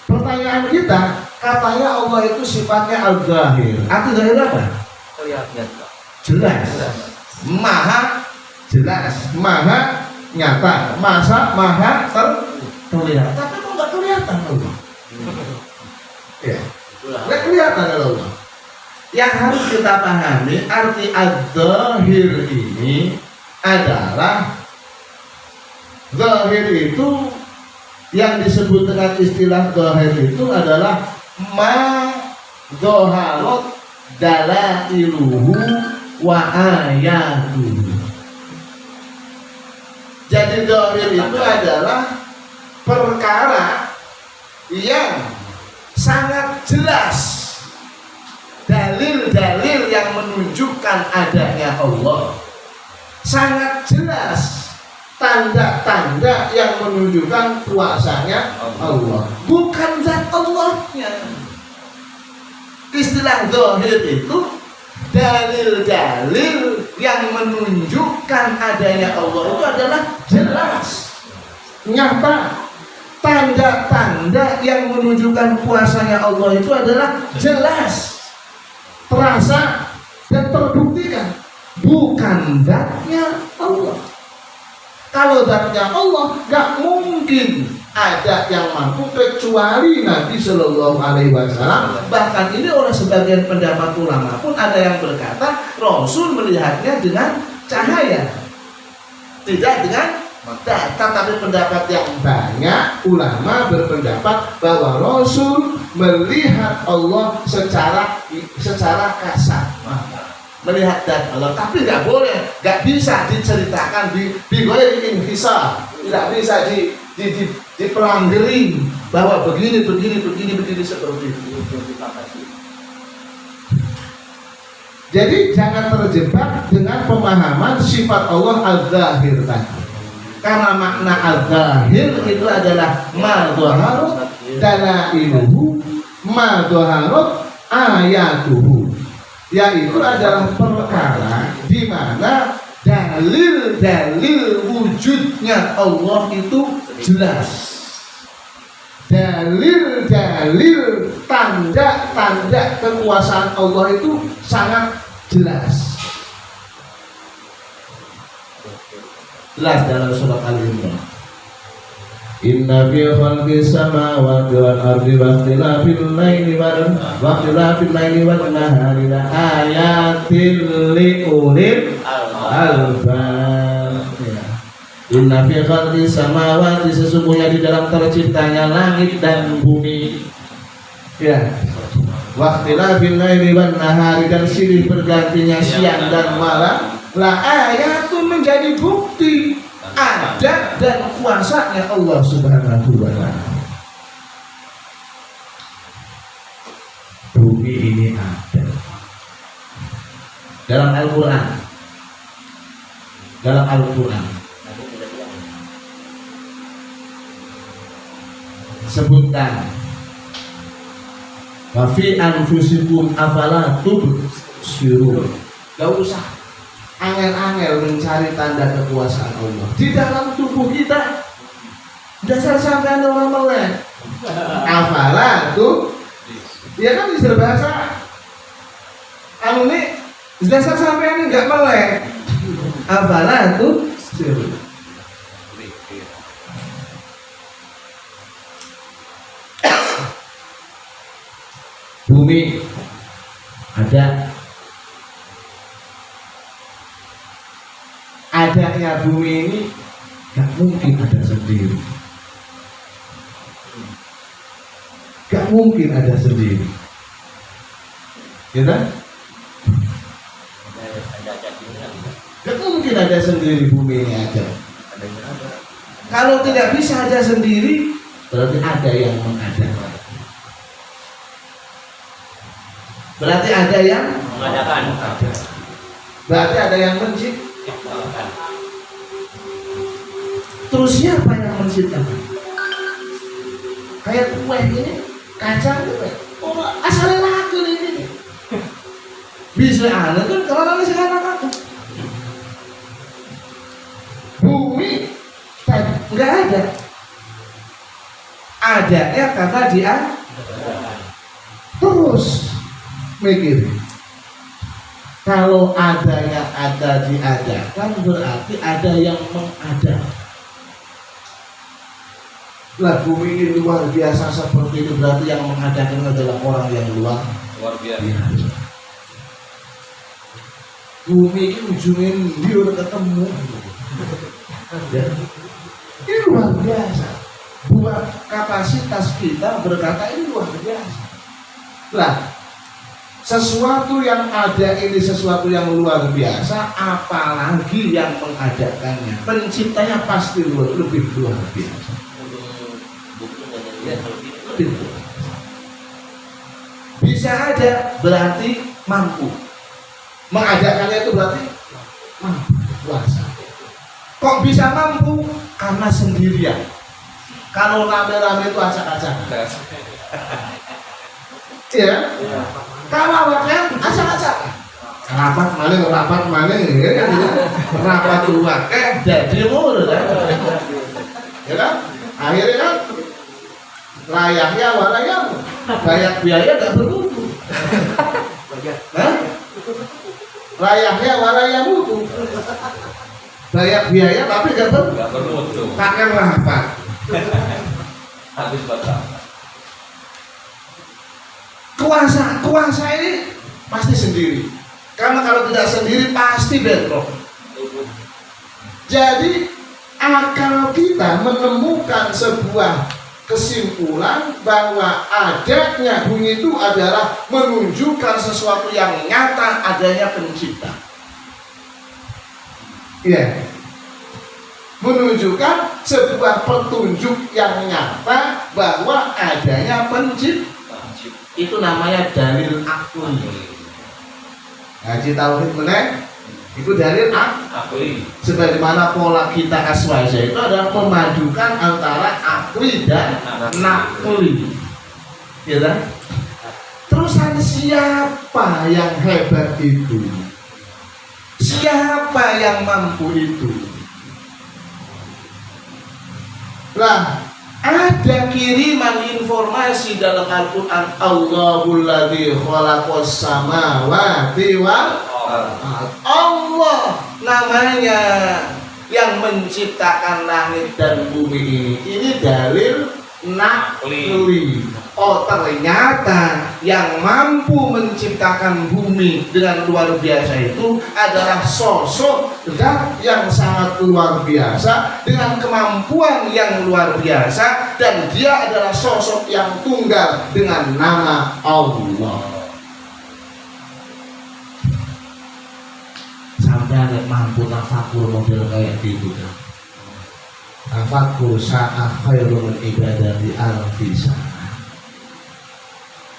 Pertanyaan kita, katanya Allah itu sifatnya al-zahir. Arti zahir apa? Jelas. Maha jelas, maha nyata, maha terlihat. Tapi kok nggak kelihatan Allah? Ya, nggak kelihatan Allah. Yang harus kita pahami arti az-zahir ini adalah zahir itu yang disebut dengan istilah zahir itu adalah ma zaharat dalailuhu wa ayatuhu. Jadi zahir itu adalah perkara yang sangat jelas, dalil-dalil yang menunjukkan adanya Allah, sangat jelas tanda-tanda yang menunjukkan kuasanya Allah, bukan zat Allahnya. Istilah zahir itu dalil-dalil yang menunjukkan adanya Allah itu adalah jelas, nyata. Tanda-tanda yang menunjukkan kuasanya Allah itu adalah jelas, terasa dan terbuktikan, bukan zatnya Allah. Kalau zatnya Allah gak mungkin ada yang mampu kecuali Nabi Shallallahu Alaihi Wasallam. Bahkan ini oleh sebagian pendapat ulama pun ada yang berkata Rasul melihatnya dengan cahaya, tidak dengan mata. Tapi pendapat yang banyak ulama berpendapat bahwa Rasul melihat Allah secara kasat mata, melihat dan Allah, tapi nggak boleh, nggak bisa diceritakan di ghairi inhisar, tidak bisa dipelanggerin bahwa begini seperti itu. Jadi jangan terjebak dengan pemahaman sifat Allah az-zahir tadi. Karena makna az-zahir itu adalah ma dhaharat dalailuhu, ma dhaharat ayatuhu, yaitu adalah perkara di mana dalil-dalil wujudnya Allah itu jelas, dalil-dalil tanda-tanda kekuasaan Allah itu sangat jelas. Jelas dalam surat Al-Imran. Inna fi khalqis samawati wal ardi wa ikhtilafil laili wan nahari la ayatin li ulil albab. Inna fi khalqis samawati, sesungguhnya di dalam terciptanya langit dan bumi. Ya. Wa ikhtilafil laili wan nahari, dan silih bergantinya siang dan malam, la ayatun, menjadi bukti ada dan kuasanya Allah Subhanahu wa ta'ala. Bumi ini ada dalam Al-Quran. Dalam Al-Quran sebutkan wa fi anfusikum afala tubsirun. Gak usah angel-angel mencari tanda kekuasaan Allah di dalam tubuh kita. Dasar sampean orang melek. Afala tuh, ya kan istilah bahasa. Anu nih, dasar sampean nggak melek. Afala tuh, bumi ada. Adanya bumi ini gak mungkin ada sendiri. Gak mungkin ada sendiri. Ya kan? Gak mungkin ada sendiri bumi ini ada. Kalau tidak bisa ada sendiri, berarti ada yang mengadakan. Berarti ada yang mengadakan. Berarti ada yang menciptakan. Terus siapa yang menciptakan? Kayak kue ini, kacang itu, oh asalnya laku ini. Bisa ada kan kalau nanti sekarang aku. Bumi nggak ada. Adanya karena dia. Terus mikir. Kalau adanya ada diadakan, berarti ada yang mengadakan. Lah bumi ini luar biasa seperti itu, berarti yang mengadakan adalah orang yang luar biasa. Bumi ini ujungnya dia udah ketemu. Ini luar biasa. Buat kapasitas kita berkata ini luar biasa. Lah, sesuatu yang ada ini sesuatu yang luar biasa, apalagi yang mengadakannya. Penciptanya pasti lebih luar biasa. Bisa ada berarti mampu. Mengadakannya itu berarti mampu, kuasa. Kok bisa mampu? Karena sendirian. Kalau rame-rame itu acak-acak. Iya. Kalau awaknya acak-acak. Rapat maling, ya kan? Rapat luar, jadi mulu kan? Ya kan? Akhirnya kan layaknya walayam, layak biaya gak bermutu. Layaknya walayam mutu. Layak biaya tapi gak bermutu. Pakai rapat. Habis batal. Kuasa ini pasti sendiri. Karena kalau tidak sendiri pasti bentrok. Jadi akal kita menemukan sebuah kesimpulan bahwa adanya bunyi itu adalah menunjukkan sesuatu yang nyata adanya pencipta. Iya. Menunjukkan sebuah petunjuk yang nyata bahwa adanya pencipta. Itu namanya dalil akli. Ngaji tauhid meneh itu dalil akli. Sebagaimana pola kita aswaja itu adalah memadukan antara akli dan nakli. Ya kan? Terusan siapa yang hebat itu? Siapa yang mampu itu? Lah, ada kiriman informasi dalam Al-Quran. Allahul ladzi khalaqas samawati wal ardh. Allah namanya yang menciptakan langit dan bumi ini dalil nakli. Oh, ternyata yang mampu menciptakan bumi dengan luar biasa itu adalah sosok zat yang sangat luar biasa dengan kemampuan yang luar biasa, dan dia adalah sosok yang tunggal dengan nama Allah. Sampai ada mampu tafakur model kayak gitu kan. Tafakur sa'a khairul ibadati alfisa.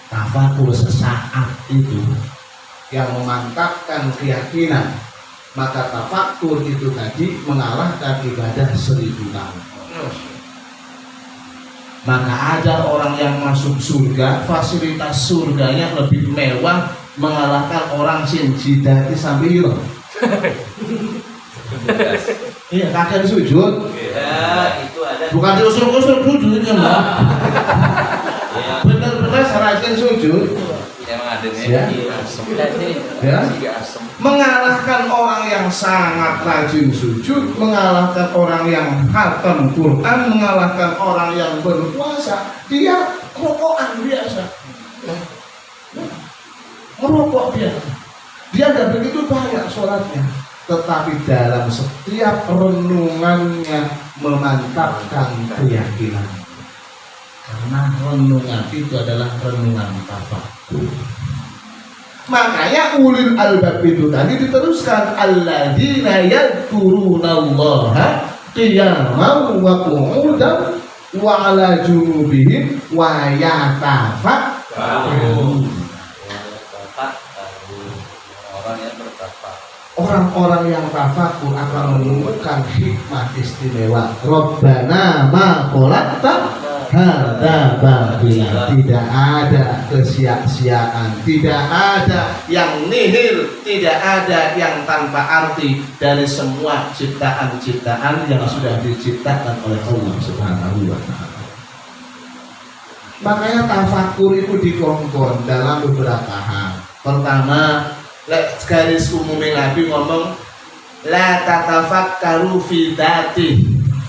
Tafakur sesaat itu yang memantapkan keyakinan, maka tafakur itu tadi mengalahkan ibadah 1000 tahun. Maka ada orang yang masuk surga, fasilitas surganya lebih mewah mengalahkan orang sing jidati sampai hilang. Iya, kakek sujud. Ya, itu ada. Bukan diusur-usur sujudnya, Mbak. Benar-benar sarajin sujud. Emang ada Ya. Ya. asem. Mengalahkan orang yang sangat rajin sujud, mengalahkan orang yang hafal Quran, mengalahkan orang yang berpuasa. Dia rokokan biasa. Merokok biasa. Dia tidak begitu banyak sholatnya, tetapi dalam setiap renungannya memantapkan keyakinan. Karena renungan itu adalah renungan tafakur. Makanya ulil albab itu tadi diteruskan, alladzina yadhkurunallaha qiyaman wa qu'udan wa ala junubihim wa yatafakkarun. Orang yang bertakwa. Orang-orang yang tafakur akan menemukan hikmah istimewa. Rabbana ma khalaqta hadza batila. Tidak ada kesia-siaan, tidak ada yang nihil, tidak ada yang tanpa arti dari semua ciptaan-ciptaan yang sudah diciptakan oleh Allah Subhanahu wa taala. Makanya tafakur itu dikongkon dalam beberapa hal. Pertama, garis umumnya Nabi ngomong la tatafakkaru fi dzati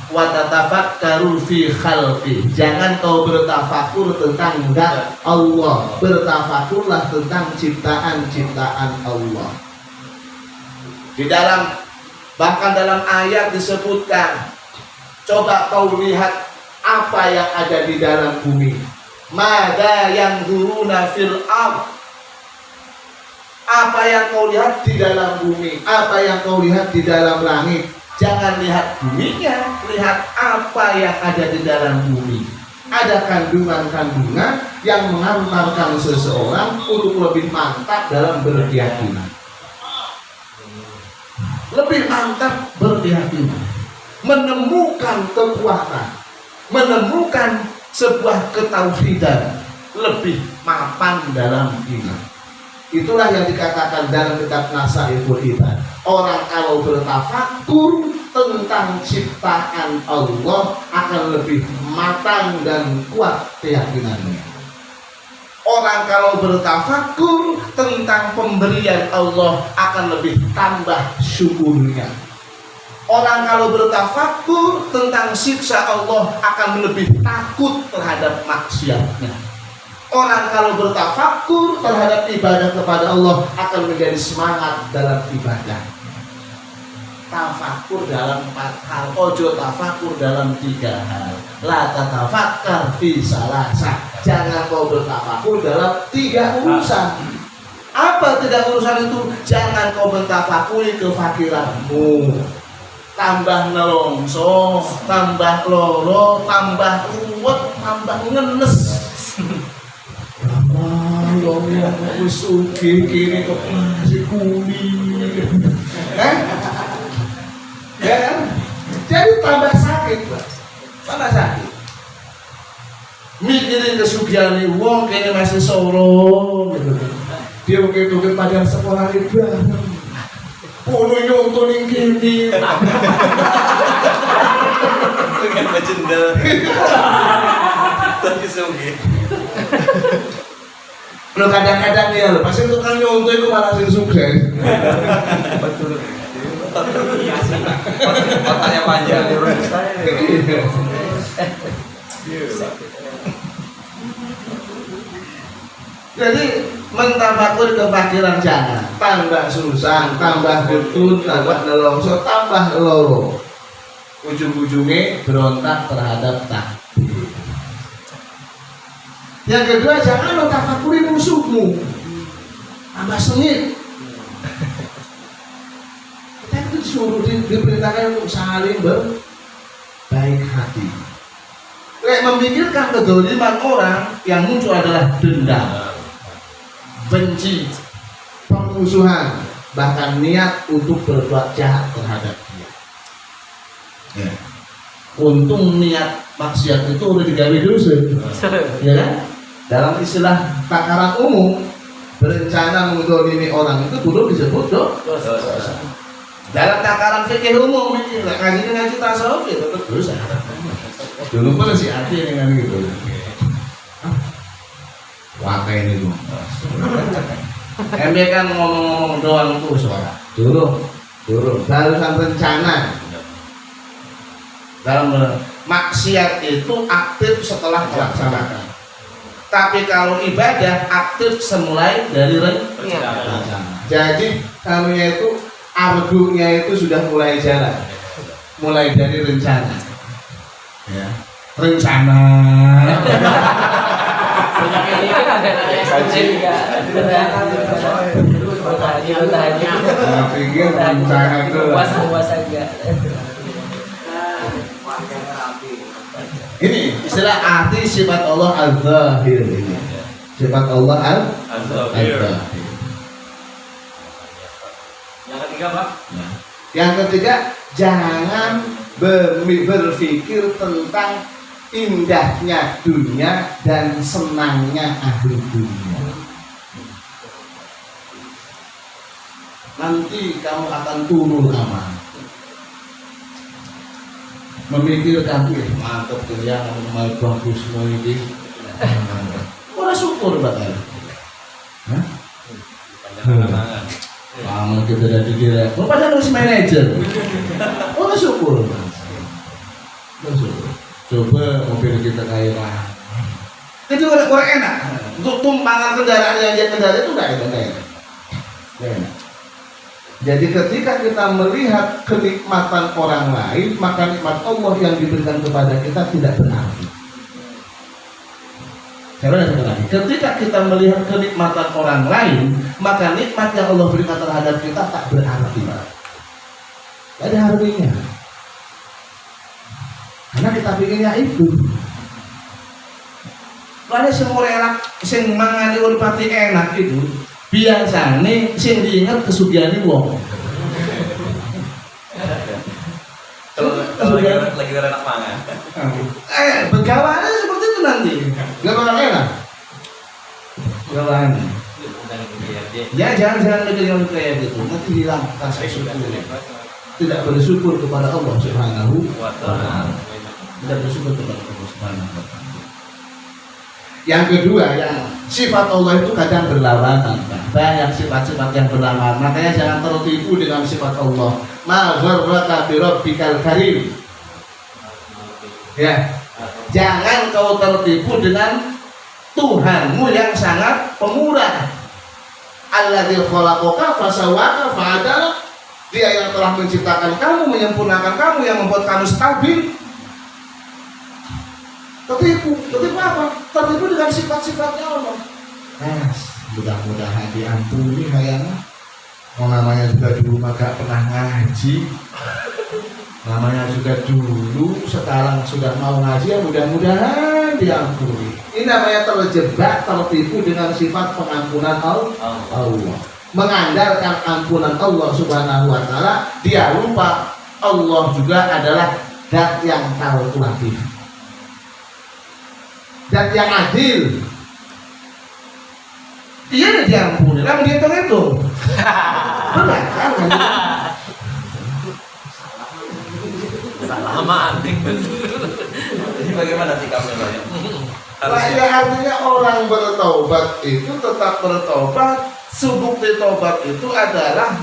wa tatafakkaru fi khalqi. Jangan kau bertafakur tentang zat Allah, bertafakurlah tentang ciptaan-ciptaan Allah. Di dalam, bahkan dalam ayat disebutkan, coba kau lihat apa yang ada di dalam bumi. Mada yang duruna fil ardh. Apa yang kau lihat di dalam bumi, apa yang kau lihat di dalam langit. Jangan lihat buminya, lihat apa yang ada di dalam bumi. Ada kandungan-kandungan yang mengantarkan seseorang untuk lebih mantap dalam berkeyakinan. Lebih mantap berkeyakinan, menemukan kekuatan, menemukan sebuah ketauhidan, lebih mapan dalam iman. Itulah yang dikatakan dalam kitab Nasaihul Ibad. Orang kalau bertafakur tentang ciptaan Allah akan lebih matang dan kuat keyakinannya. Orang kalau bertafakur tentang pemberian Allah akan lebih tambah syukurnya. Orang kalau bertafakur tentang siksa Allah akan lebih takut terhadap maksiatnya. Orang kalau bertafakur terhadap ibadah kepada Allah akan menjadi semangat dalam ibadah. Tafakur dalam 4 hal, ojo tafakur dalam 3 hal. La tatafakkar fi salasa. Jangan kau bertafakur dalam 3 urusan. Apa 3 urusan itu? Jangan kau bertafakuri kefakiranmu. Tambah nelongso, tambah loro, tambah ruwet, tambah ngenes. Allah wis sugih kene kok masih kuning. Ya kan? Jadi tambah sakit, Pak. Tambah sakit. Mikirin kesugihan wong kene masih soro gitu. Dia mungkin pada sekolah di bareng. Kono nyonton ning kene. Dengan bajenda. Tapi sugih. Lo kadang-kadang ya, pasti tukang nyontoh itu malah sing sukses. Iya sih. Otaknya panjang. Jadi mentafakur kefakiran jangan tambah susah, tambah getun, tambah nelongso, tambah loro. Ujung-ujungnya berontak terhadap takdir. Yang kedua, jangan mentafakuri musuhmu. Tambah sengit. Kita itu disuruh diperintahkan untuk saling berbaik hati. Kayak memikirkan kedoliman orang yang muncul adalah dendam, benci, permusuhan, bahkan niat untuk berbuat jahat terhadap dia. Ya. Untung niat maksiat itu udah digawe dosa, ya kan? Dalam istilah takaran umum, berencana mendolimi orang itu dulu disebut dosa. Dalam takaran fikih umum ini, ngaji tasawuf itu tetap dosa. Dulu pun si hati dengan gitu. Wakai ini tuh. MB kan ngomong-ngomong doang tuh suara. Dulu. Barusan rencana. Dalam maksiat itu aktif setelah dilaksanakan. Tapi kalau ibadah aktif semulai dari rencana. Jadi kamunya itu argunya itu sudah mulai jalan. Mulai dari rencana. Ya. Rencana. Pikir rencana itu ini istilah arti sifat Allah al-zahir ini. Sifat Allah al-zahir. Yang ketiga, Pak. Yang ketiga, jangan berpikir tentang indahnya dunia dan senangnya ahli dunia. Nanti kamu akan turun aman. Memikirkan mantap dunia mau bagus semua ini. Orang syukur bakal. Hah? Lama kita dari direktur, padahal harus manajer. Orang syukur. Coba mobil kita kayak lah. Itu orang enak. Untuk tumpangan kendaraan yang dia kendaraan itu nggak enak. Jadi ketika kita melihat kenikmatan orang lain, maka nikmat Allah yang diberikan kepada kita tidak berarti. Ketika kita melihat kenikmatan orang lain, maka nikmat yang Allah berikan terhadap kita tak berarti. Tidak ada artinya. Karena kita pikirnya itu. Ada semua enak, sing mangani uripati enak itu. Biasanya sing diingat kesugihan wong. Kalau lagi enak mangan. Begawannya seperti itu nanti. Gak bakal enak. Begawan. Ya jangan mikir yang kayak gitu. Nanti hilang rasa syukur. Tidak bersyukur kepada Allah Subhanahu wa Ta'ala. Tidak bersyukur kepada Allah Subhanahu wa Ta'ala. Yang kedua, yang sifat Allah itu kadang berlawanan. Banyak sifat-sifat yang berlawanan. Makanya jangan tertipu dengan sifat Allah. Ma gharraka bi rabbikal karim. Ya. Jangan kau tertipu dengan Tuhanmu yang sangat pemurah. Alladzi khalaqaka fasawwaka fa'adala. Dia yang telah menciptakan kamu, menyempurnakan kamu, yang membuat kamu stabil. Tertipu apa? Tertipu dengan sifat-sifatnya Allah. Mudah-mudahan diampuni kayaknya. Namanya juga dulu agak pernah ngaji. Namanya juga dulu, sekarang sudah mau ngaji, ya mudah-mudahan diampuni. Ini namanya terjebak, tertipu dengan sifat pengampunan Allah. Mengandalkan ampunan Allah Subhanahu wa Ta'ala, dia lupa Allah juga adalah zat yang kalkulatif, zat yang adil. Iya diampuni, namun dia hitung. Benar kan? Salah anting. Ini bagaimana sikapnya Pak? Artinya orang bertobat itu tetap bertobat Bukti tobat itu adalah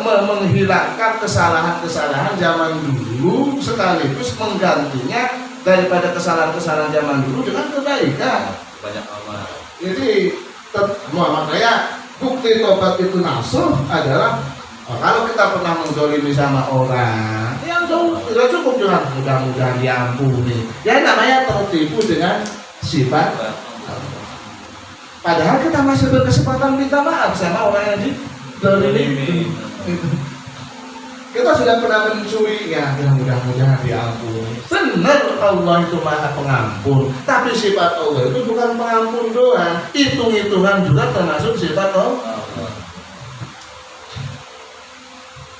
menghilangkan kesalahan-kesalahan zaman dulu sekaligus menggantinya daripada kesalahan-kesalahan zaman dulu dengan kebaikan. Banyak amal. Jadi makanya bukti tobat itu nasuh adalah kalau kita pernah menzalimi sama orang yang jauh tidak cukup dengan mudah-mudahan diampuni. Ya namanya tertipu dengan sifat. Padahal kita masih berkesempatan minta maaf sama orang yang dizalimi. Kita sudah pernah mencuri, ya mudah-mudahan diampuni. Benar Allah itu Maha Pengampun, tapi sifat Allah itu bukan pengampun doang, hitung-hitungan juga termasuk sifat Allah.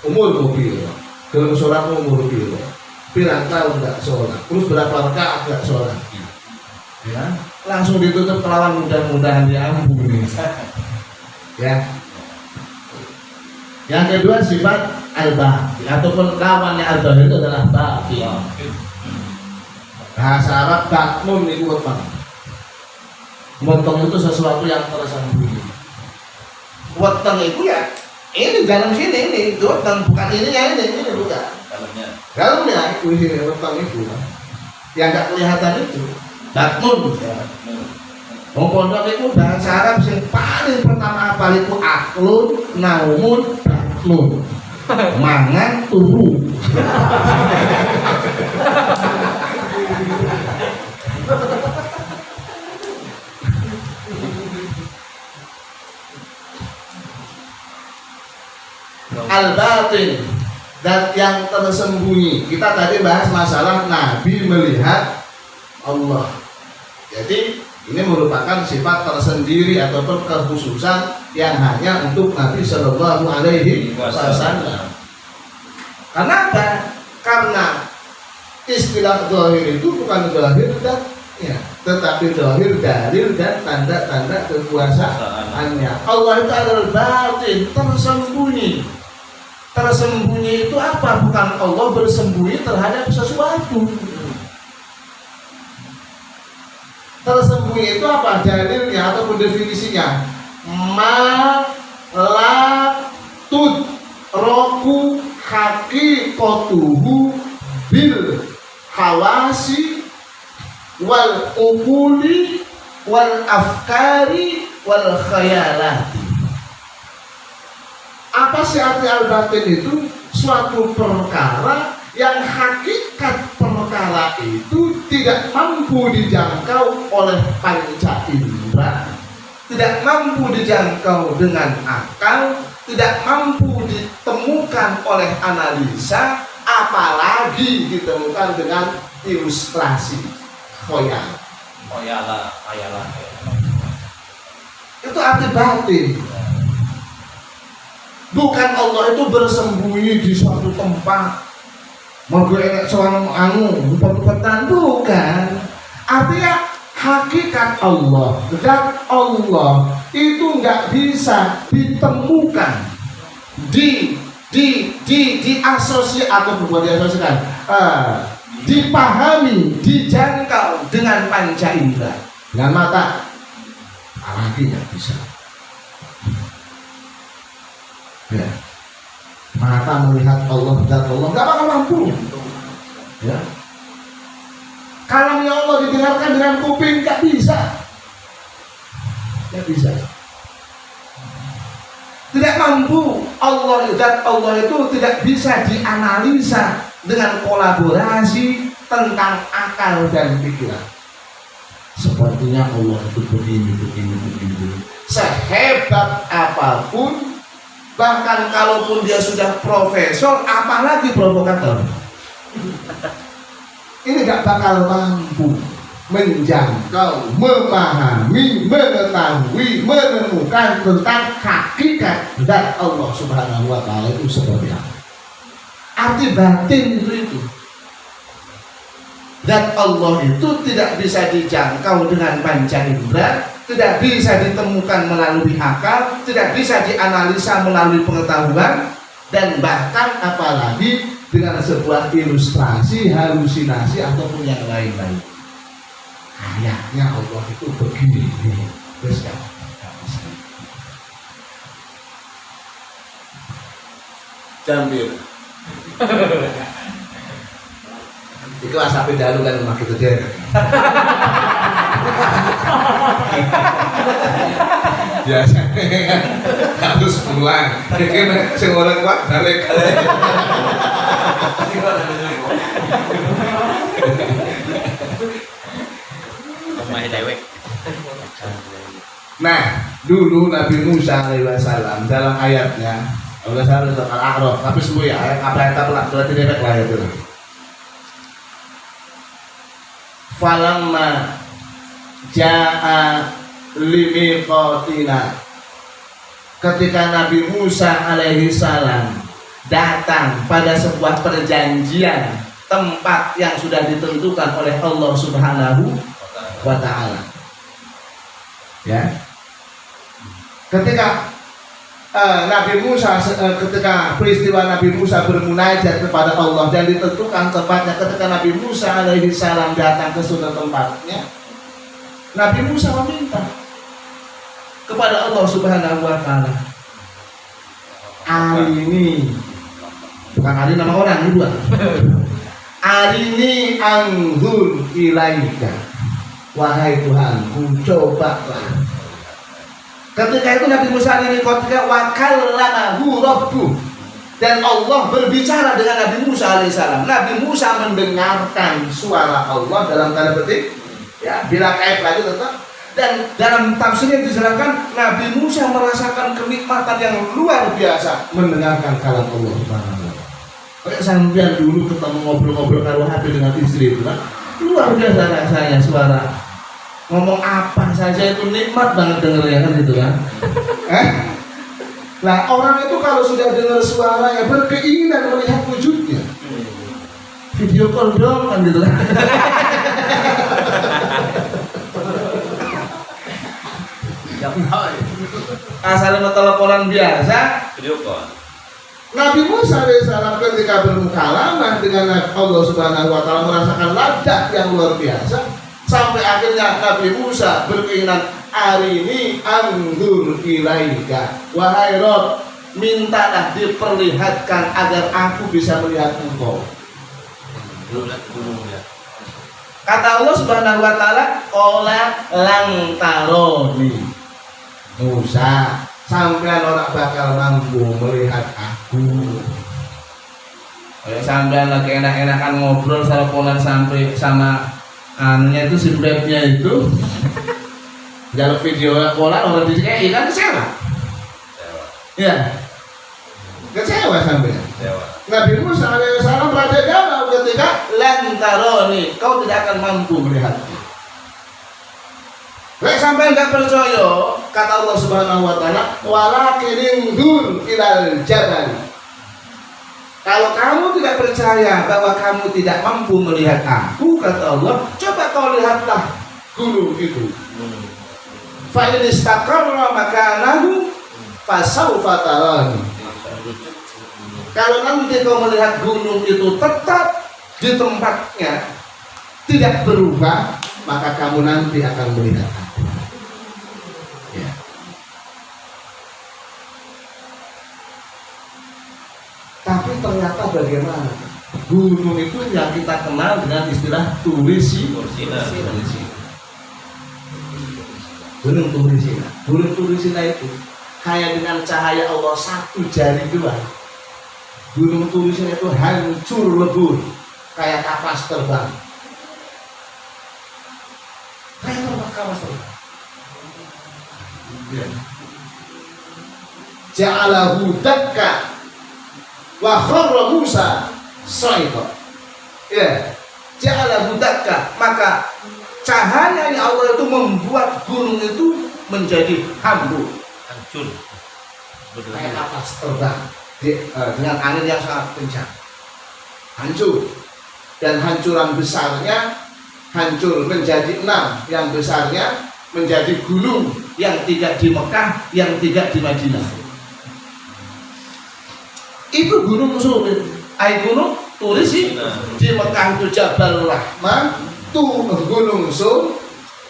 Umur mobil, dalam sholat umur mobil, pirang tahun nggak sholat, terus berapa rakaat nggak sholat, ya langsung ditutup kelawan mudah-mudahan diampuni. Ya. Yang kedua sifat al-batil ataupun lawannya al-batil itu adalah batil. Bahasa Arab batmun itu apa? Weteng itu sesuatu yang tersembunyi. Weteng itu ya ini dalam sini ini weteng, bukan ini ya ini bukan. Dalamnya itu ini weteng itu yang nggak kelihatan itu. Batmun. Pondok itu bahasa Arab yang paling pertama apa itu aklun, naumun, batmun. Mangan turu. Al-batin dan yang tersembunyi. Kita tadi bahas masalah Nabi melihat Allah. Jadi ini merupakan sifat tersendiri ataupun kekhususan yang hanya untuk Nabi Shallallahu Alaihi Wasallam. Kenapa? Karena istilah zahir itu bukan zahir zatnya, tetapi zahir dalil dan tanda-tanda kekuasaannya. Allah itu adalah batin, tersembunyi. Tersembunyi itu apa? Bukan Allah bersembunyi terhadap sesuatu. Tersembunyi itu apa? Dalilnya ataupun definisinya ma la tud roku haqiqatuhu bil hawasi wal uquli wal afkari wal khayalati. Apa sih arti al-batin itu? Suatu perkara yang hakikat perkara itu tidak mampu dijangkau oleh panca indera, tidak mampu dijangkau dengan akal, tidak mampu ditemukan oleh analisa, apalagi ditemukan dengan ilustrasi khoyal. Khoyalah. Itu arti batin. Bukan Allah itu bersembunyi di suatu tempat. Mau enak seorang upet-upetan, bukan. Artinya hakikat Allah, zat Allah itu nggak bisa ditemukan, diasosiasi atau bukan diasosiasikan, dipahami, dijangkau dengan panca indera, dengan mata, apalagi nggak bisa. Ya. Mata melihat Allah, zat Allah nggak bakal mampu. Ya. Kalamnya Allah didengarkan dengan kuping nggak bisa. Nggak bisa. Tidak mampu. Allah, zat Allah itu tidak bisa dianalisa dengan kolaborasi tentang akal dan pikiran. Sepertinya Allah itu begini. Sehebat apapun, bahkan kalaupun dia sudah profesor, apalagi provokator, ini gak bakal mampu menjangkau, memahami, mengetahui, menemukan tentang hakikat zat Allah Subhanahu wa Ta'ala itu seperti apa. Arti batin itu zat Allah itu tidak bisa dijangkau dengan panca indera, tidak bisa ditemukan melalui akal, tidak bisa dianalisa melalui pengetahuan, dan bahkan apalagi dengan sebuah ilustrasi, halusinasi ataupun yang lain-lain. Kayaknya Allah itu begini, terus Jambir. Iku asape dalu kan rumah gitu deh. Biasanya kan harus pulang. Ini sing ora kuat balik. Omahe dewek. Nah, dulu Nabi Musa alaihissalam dalam ayatnya, Allah salah Al-A'raf, tapi semua ya ayat apa ayat apa berarti dewek lah itu. Falamma jaa limiqatina, ketika Nabi Musa alaihissalam datang pada sebuah perjanjian tempat yang sudah ditentukan oleh Allah Subhanahu wa ta'ala, ya, ketika Nabi Musa ketika peristiwa Nabi Musa bermunajat kepada Allah dan ditentukan tempatnya, ketika Nabi Musa alaihissalam datang ke suatu tempatnya, Nabi Musa meminta kepada Allah Subhanahu wa ta'ala, arini, bukan arini nama orang, ini bukan, arini anzur ilaika, wahai Tuhanku, cobalah. Ketika itu Nabi Musa alaihissalam wa kallamahu rabbuh, dan Allah berbicara dengan Nabi Musa alaihissalam. Nabi Musa mendengarkan suara Allah dalam tanda petik, ya, bila kait lagi tetap. Dan dalam tafsirnya dijelaskan Nabi Musa merasakan kenikmatan yang luar biasa mendengarkan kalam Allah Subhanahu wa ta'ala. Kayak sampean dulu ketemu ngobrol-ngobrol karo HP dengan istri itu kan, luar biasa rasanya suara. Ngomong apa saja itu nikmat banget dengernya kan gitu kan. Nah, orang itu kalau sudah dengar suaranya berkeinginan melihat wujudnya. Video call dong kan gitu kan. Asalnya teleponan biasa, Video call. Nabi Musa alaihissalam ketika bermukalamah dengan Allah Subhanahu wa ta'ala merasakan ladah yang luar biasa. Sampai akhirnya Nabi Musa berkeinginan, arini anzur ilaika, wahai Rabb, mintalah diperlihatkan agar aku bisa melihat engkau. Kata Allah Subhanahu wa ta'ala, qala lang taroni, Musa, sampean ora bakal mampu melihat aku. Sampean lagi enak-enakan ngobrol teleponan sampai sama anunya itu, si webnya itu jalur video pola orang di sini kan kecewa, ya kecewa sampai. Nabi Musa alaihissalam berada jawab ketika lantaroni, kau tidak akan mampu melihatku. Lek sampai nggak percaya, kata Allah Subhanahu wa ta'ala, walakin indur ilal jabal. Kalau kamu tidak percaya bahwa kamu tidak mampu melihat aku, kata Allah, coba kau lihatlah gunung itu. Fa in istaqarra makanahu fasawfa tarani. Kalau nanti kau melihat gunung itu tetap di tempatnya, tidak berubah, maka kamu nanti akan melihat aku. Ya. Tapi ternyata bagaimana? Gunung itu yang kita kenal dengan istilah Turisina. Gunung Turisina. Gunung Turisina itu kayak dengan cahaya Allah satu jari dua. Gunung Turisina itu hancur lebur kayak kapas terbang. Kayak kapas terbang. Ja'alahu dakka wa kharra Musa sa'iqa. Ya, ja'alahu dakka, maka cahayanya Allah itu membuat gunung itu menjadi hancur, kayak kapas terbang dengan angin yang sangat kencang, hancur. Dan hancuran besarnya hancur menjadi 6, yang besarnya menjadi gunung yang tidak di Mekah, yang tidak di Madinah. Itu gunung sulit, gunung Turisina. Di Mekah itu Jabal Rahmah, gunung Sur,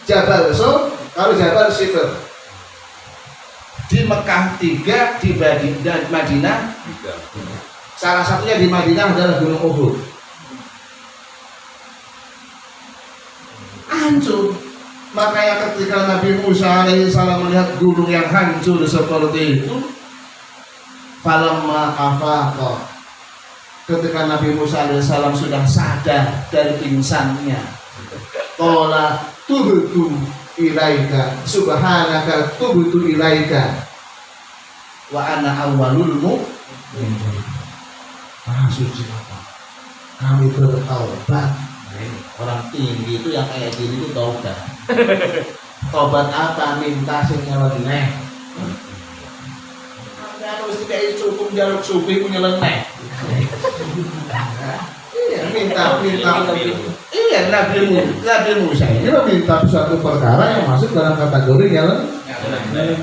Jabal Sur, kalau Jabal Sifr. Di Mekah 3, di Madinah Salah satunya di Madinah adalah Gunung Uhud. Hancur. Makanya ketika Nabi Musa alaihissalam melihat gunung yang hancur seperti itu, falamma afaqa, ketika Nabi Musa alaihissalam sudah sadar dari pingsannya, qala tubtu ilaika subhanaka tubtu ilaika wa ana awwalul mu'minin. Suci apa? Kami bertaubat. Orang tinggi itu yang kayak gini itu taubat. Taubat apa? Minta sing nyeleneh. Harus dikai cukup jaluk supi punya nyeleneh. Iya, minta. Iya, Nabi Musa ini meminta suatu perkara yang masuk dalam kategori nyeleneh.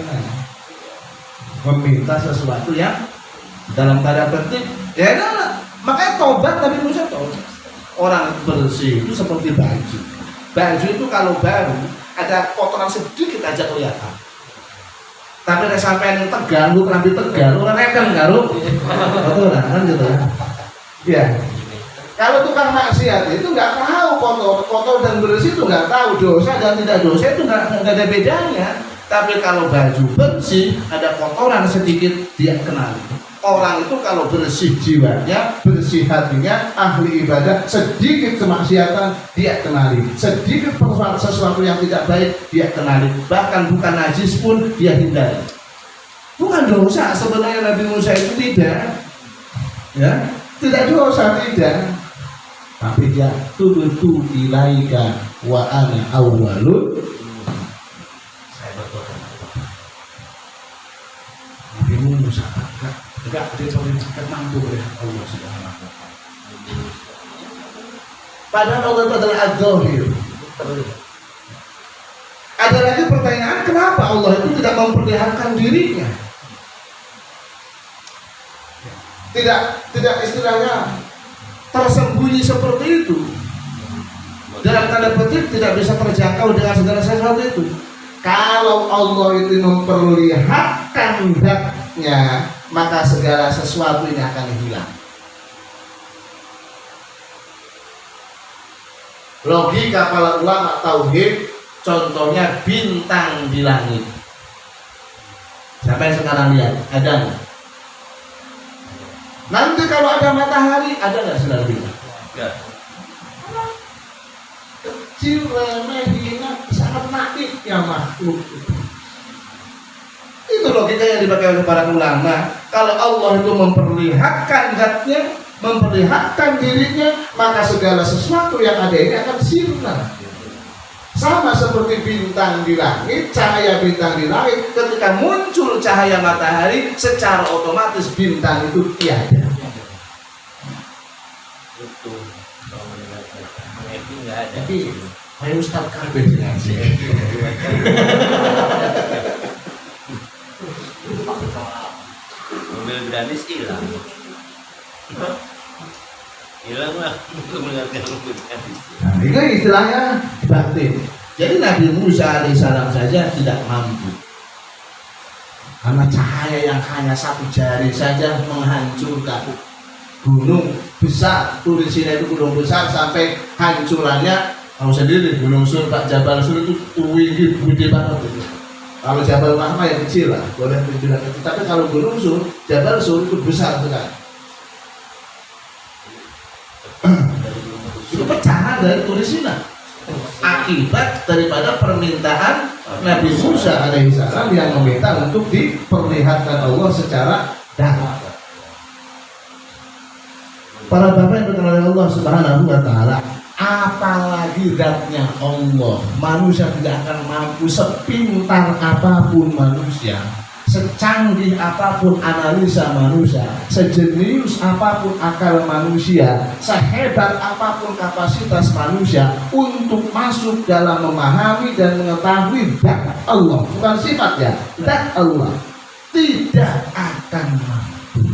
Meminta sesuatu yang dalam tanda petik ya nah, makanya tobat Nabi Musa tobat. Orang bersih itu seperti baju. Baju itu kalau baru ada kotoran sedikit aja kelihatan. Tapi ada sampai yang tegal, lu kerambi tegal, lu rekan garu, kotoran kan gitu ya. Ya. Kalau tukang maksiat itu nggak tahu kotor dan bersih itu nggak tahu, dosa dan tidak dosa itu nggak ada bedanya. Tapi kalau baju bersih ada kotoran sedikit dia kenali. Orang itu kalau bersih jiwanya, bersih hatinya, ahli ibadah, sedikit kemaksiatan dia kenali, sedikit sesuatu yang tidak baik dia kenali, bahkan bukan najis pun dia hindari. Bukan dosa sebenarnya Nabi Musa itu tidak, ya, tidak dosa tidak, tapi dia tubuh ilaika wa ana awwalul. Nabi Musa enggak diperintahkan mampu oleh Allah Subhanahu wa Ta'ala. Padahal Allah itu adalah Ad-Dhahir. Ada lagi pertanyaan, kenapa Allah itu tidak memperlihatkan dirinya? Tidak istilahnya tersembunyi seperti itu. Dalam tanda petik tidak bisa terjangkau dengan segala sesuatu itu. Kalau Allah itu memperlihatkan zatnya, maka segala sesuatu ini akan hilang. Logika para ulama tauhid, contohnya bintang di langit. Siapa yang sekarang lihat? Ada nggak? Nanti kalau ada matahari, ada nggak saudara bintang? Enggak. Kecil, remeh, hina, sangat naif ya makhluk. Itu logika yang dipakai oleh para ulama. Kalau Allah itu memperlihatkan zatnya, memperlihatkan dirinya, maka segala sesuatu yang ada ini akan sirna. Sama seperti bintang di langit, cahaya bintang di langit, ketika muncul cahaya matahari, secara otomatis bintang itu tiada. Betul. Itu enggak ada. Tapi saya Ustaz kabeh ngaji. Mobil gratis hilang. Hilang lah mendengarkan mobil gratis. Nah, ini istilahnya batin. Jadi Nabi Musa alaihissalam saja tidak mampu. Karena cahaya yang hanya satu jari saja menghancurkan gunung besar. Tulisinnya itu gunung besar sampai hancurannya. Kamu sendiri Gunung Sur, Pak Jabal Sur itu tinggi gede banget itu. Kalau Jabal Rahmah yang kecil lah, boleh dibilang kecil. Tapi kalau Gunung Sur, Jabal Sur itu besar sekali. Itu pecahan dari tulisinnya. Akibat daripada permintaan Nabi Musa alaihissalam yang meminta untuk diperlihatkan Allah secara dalam. Para bapak yang berkenan oleh Allah Subhanahu wa Ta'ala, apalagi zatnya Allah, manusia tidak akan mampu. Sepintar apapun manusia, secanggih apapun analisa manusia, sejenius apapun akal manusia, sehebat apapun kapasitas manusia untuk masuk dalam memahami dan mengetahui zat Allah, bukan sifatnya, zat Allah, tidak akan mampu.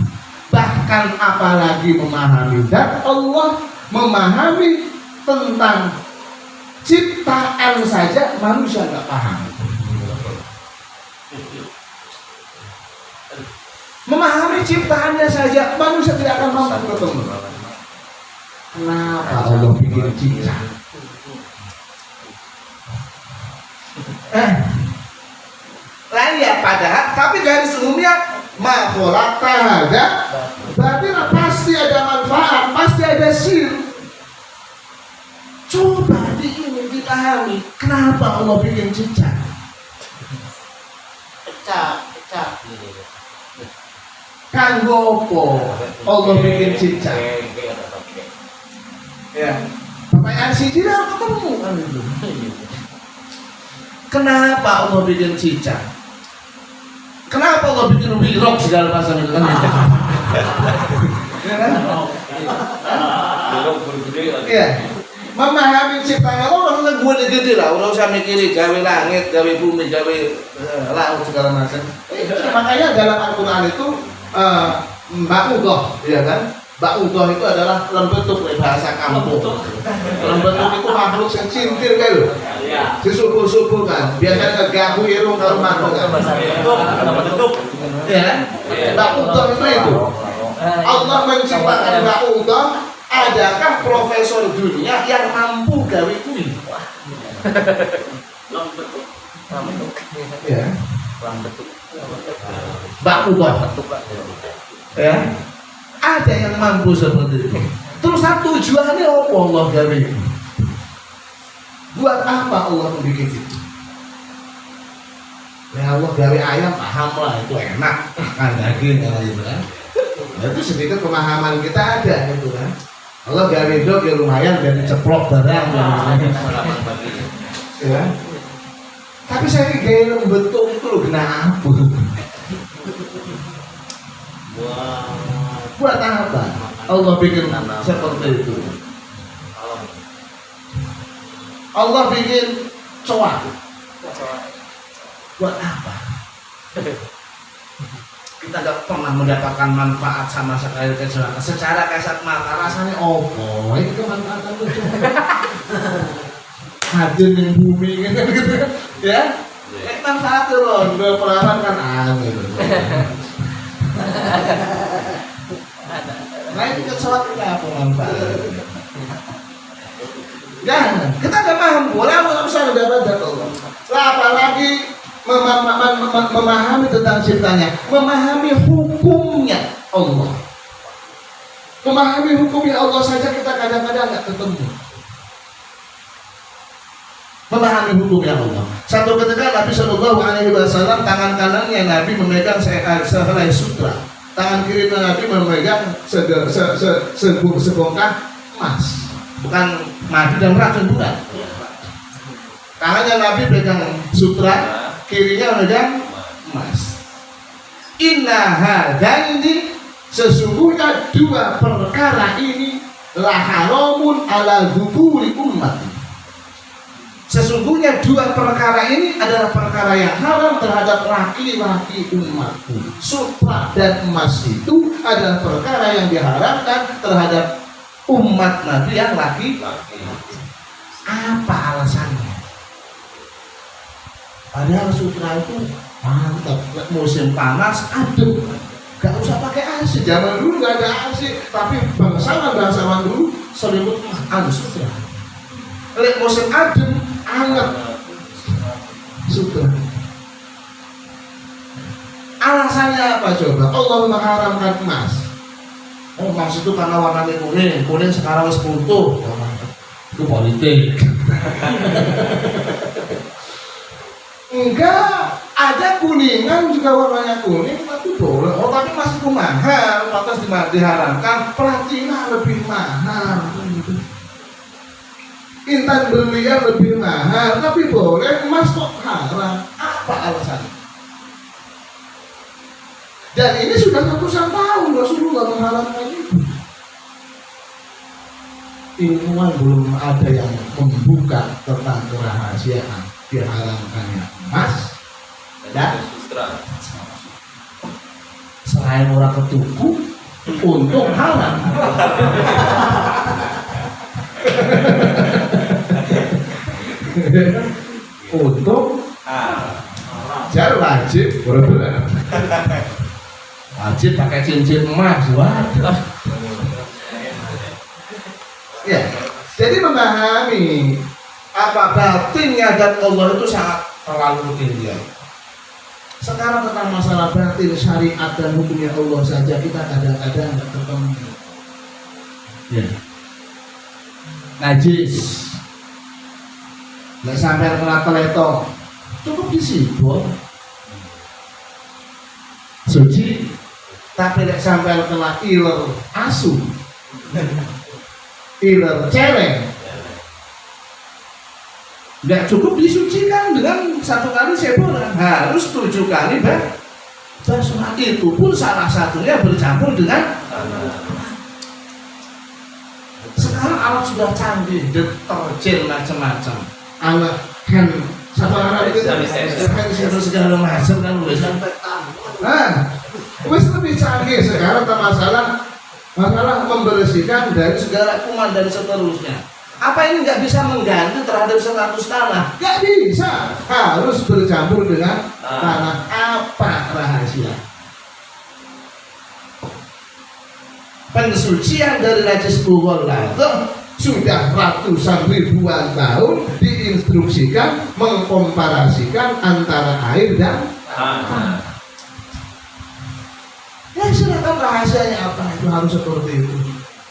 Bahkan apalagi memahami zat Allah, memahami tentang ciptaan saja manusia nggak paham. Memahami ciptaannya saja manusia tidak akan mampu ketemu. Kenapa Allah bikin cicak? Lah ya padahal tapi garis umumnya makhluk ada berarti pasti ada manfaat, pasti ada sir. Coba ini dipahami kenapa Allah bikin cicak. Cicak Kanggo apa Allah bikin cicak? Ya. Pertanyaan siji lah ketemu kan itu. Kenapa Allah bikin cicak? Kenapa Allah bikin wirok segala macam itu kan? Ya kan? Iya. Memahami ciptaan Allah orang gede lah, orang usah mikirin gawe langit, gawe bumi, gawe laut segala macam. Makanya dalam Al-Quran itu Ba'udah, ya kan? Ba'udah itu adalah lembetuk bahasa kampung. Lembetuk itu makhluk yang cintir kan lho. Disubur-subur kan. Biasanya keganggu irung kalau makhluk kan. Ya kan? Ba'udah itu. Allah menciptakan Ba'udah. Adakah profesor dunia yang mampu gawe kuwi? Ya. Ba'udah. Ya. Ada yang mampu seperti itu. Terus tujuannya apa Allah gawe itu? Buat apa Allah membuat itu? Ya Allah gawe ayam paham lah itu enak kan daging gitu kan. Itu sedikit pemahaman kita ada gitu kan. Allah gawe dog ya lumayan dan ceplok barang ya. Tapi saya gawe bentuk itu loh kena apa? Buat apa? Allah bikin seperti itu. Allah bikin coak. Buat apa? Kita gak pernah mendapatkan manfaat sama sekali kecuali secara kasat mata rasanya opo. Ini kemanfaatan itu. Hadir di bumi gitu, ya. Manfaat loh, dua perawan kan aneh. Nah itu sesuatu apa manfaat? Jangan, kita nggak mampu. Orang usah dapat Allah. Lah apalagi memahami tentang ciptanya, memahami hukumnya Allah. Memahami hukumnya Allah saja kita kadang-kadang nggak ketemu. Memahami hukumnya Allah. Satu ketika Nabi Shallallahu Alaihi Wasallam tangan kanannya Nabi memegang sehelai sutra. Tangan kiri Nabi memegang sebongkah emas, bukan madu dan racun bukan. Tangannya Nabi pegang sutra, kirinya memegang emas. Inna hadaini, sesungguhnya dua perkara ini laharamun ala dzukuri ummati. Sesungguhnya dua perkara ini adalah perkara yang haram terhadap laki-laki umatku. Sutra dan emas itu adalah perkara yang diharamkan terhadap umat Nabi yang laki-laki. Apa alasannya? Padahal sutra itu mantap, musim panas adem, gak usah pakai AC. Zaman dulu gak ada AC, tapi bangsawan dulu selimut sutra. Lek musim adem anget sutra. Alasannya apa coba? Allah mengharamkan emas. Oh, emas itu karena warnanya kuning. Kuning sekarang wis putih. Itu politik. Enggak, ada kuningan juga warnanya kuning tapi boleh. Oh, tapi masih mahal, pantas diharamkan. Platina lebih mahal. Intan berlian lebih mahal, tapi boleh. Emas kok haram? Apa alasannya? Dan ini sudah ratusan tahun Rasulullah mengharamkan itu. Ilmuwan belum ada yang membuka tentang kerahasiaan diharamkannya emas dan sutra. Selain orang ketuku, untung halal. Untung jar wajib berbulan. wajib pakai cincin emas. Waduh. Ya, jadi memahami apa batinnya dan Allah itu sangat terlalu tinggi. Sekarang tentang masalah batin, syariat dan hukumnya Allah saja kita kadang-kadang nggak ketemu. Ya. Najis, nggak sampai kena teleto, cukup disibuk. Suci, tapi nggak sampai kena iler asu, iler celeng. Nggak cukup disucikan dengan 1 kali seboran, harus 7 kali basuhan. Itu pun salah satunya bercampur dengan. Sekarang alat sudah canggih, deterjen macam-macam, alat hand, sama alat itu hand segala macam kan udah sampai wes lebih canggih sekarang masalah membersihkan dari segala kuman dan seterusnya. Apa ini nggak bisa mengganti terhadap 100 tanah? Nggak bisa, harus bercampur dengan tanah. Apa rahasia? Pensucian dari najis mughalladhah sudah ratusan ribuan tahun diinstruksikan mengkomparasikan antara air dan tanah. Ya silakan rahasianya apa itu harus seperti itu.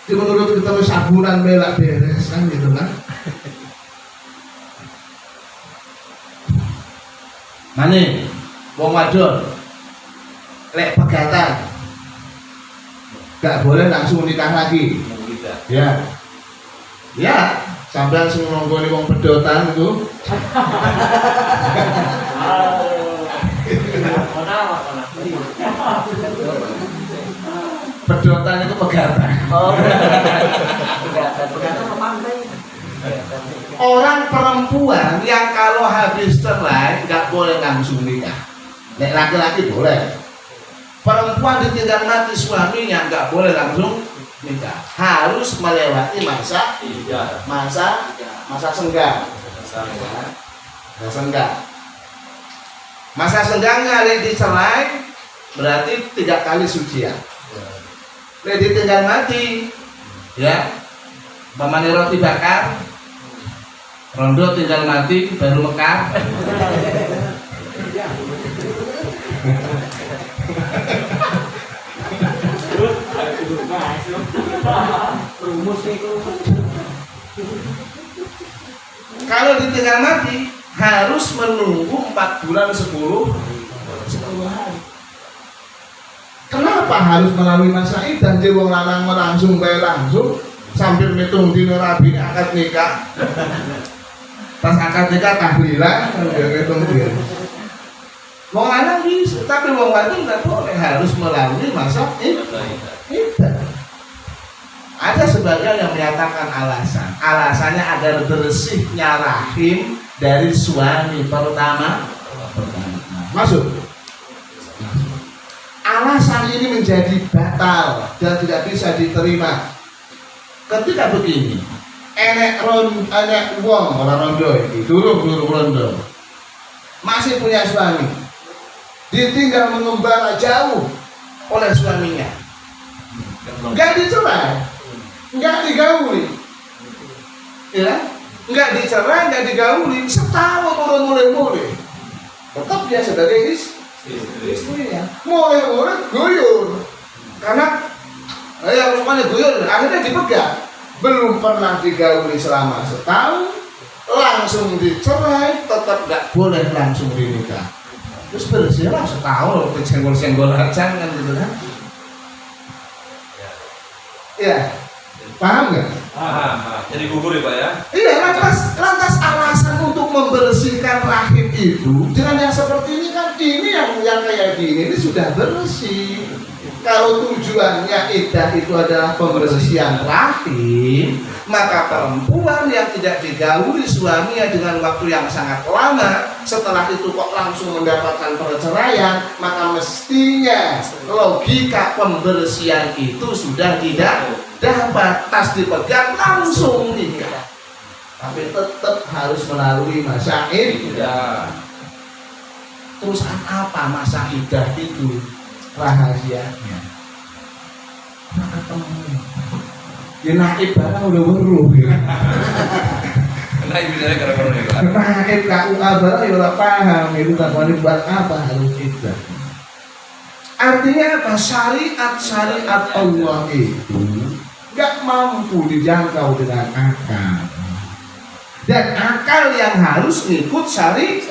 Jadi menurut kita sabunan belak beres kan gitu kan. Mane wong wadon lek pegatan gak boleh langsung nikah lagi. Ya. Ya, sampean sing nonggoni wong pedotan itu. Pedotan itu pegatan. Orang perempuan yang kalau habis cerai nggak boleh langsung nikah. Nek laki-laki boleh. Perempuan ditinggal mati suaminya nggak boleh langsung nikah. Harus melewati masa senggang. Masa senggangnya dicerai berarti 3 kali sucian. Ditinggal mati, ya, pamane roti bakar, rondo tinggal mati baru mekar. Kalau ditinggal mati harus menunggu 4 bulan 10 hari. Kenapa harus melalui masa iddah? Jadi wong lanang langsung sambil ngitung dino rabi akad nikah. Pas akad nikah tahlilan sambil ngitung dino. Wong lanang bisa, tapi wong wadon nggak boleh, harus melalui masa iddah. Ada sebagian yang menyatakan alasannya agar bersihnya rahim dari suami pertama. Masuk. Alasan ini menjadi batal dan tidak bisa diterima. Ketika begini, enek wong orang rondo itu durung rondo masih punya suami, ditinggal mengembara jauh oleh suaminya, nggak dicerai, nggak digauli, ya, nggak dicerai, nggak digauli, setahun mulai, tetap dia sebagai istrinya. Mulai guyur karena yang semuanya guyur, akhirnya dipegang. Belum pernah digauli selama setahun, langsung dicerai, tetap nggak boleh langsung dinikah. Terus bersihlah setahun, kesenggol-senggol aja kan gitu kan? Ya, paham nggak? Paham. Jadi gugur ya Pak ya? Iya, lantas alasan untuk membersihkan rahim itu dengan yang seperti ini kan, ini yang kayak gini ini sudah bersih. Kalau tujuannya iddah itu adalah pembersihan rahim, maka perempuan yang tidak digauli suaminya dengan waktu yang sangat lama, setelah itu kok langsung mendapatkan perceraian, maka mestinya logika pembersihan itu sudah tidak dapat, tas dipegang langsung nikah. Tapi tetap harus melalui masa iddah. Terus apa masa iddah itu? rahasianya. Nah, ketemu. Ya naib barang udah weruh ya. Nah, ibu saya gara-gara ini kan. Naib KUA barang ya udah paham itu takwan buat apa harus itu. Artinya apa? Syariat Allah itu gak mampu dijangkau dengan akal. Dan akal yang harus ngikut syariat.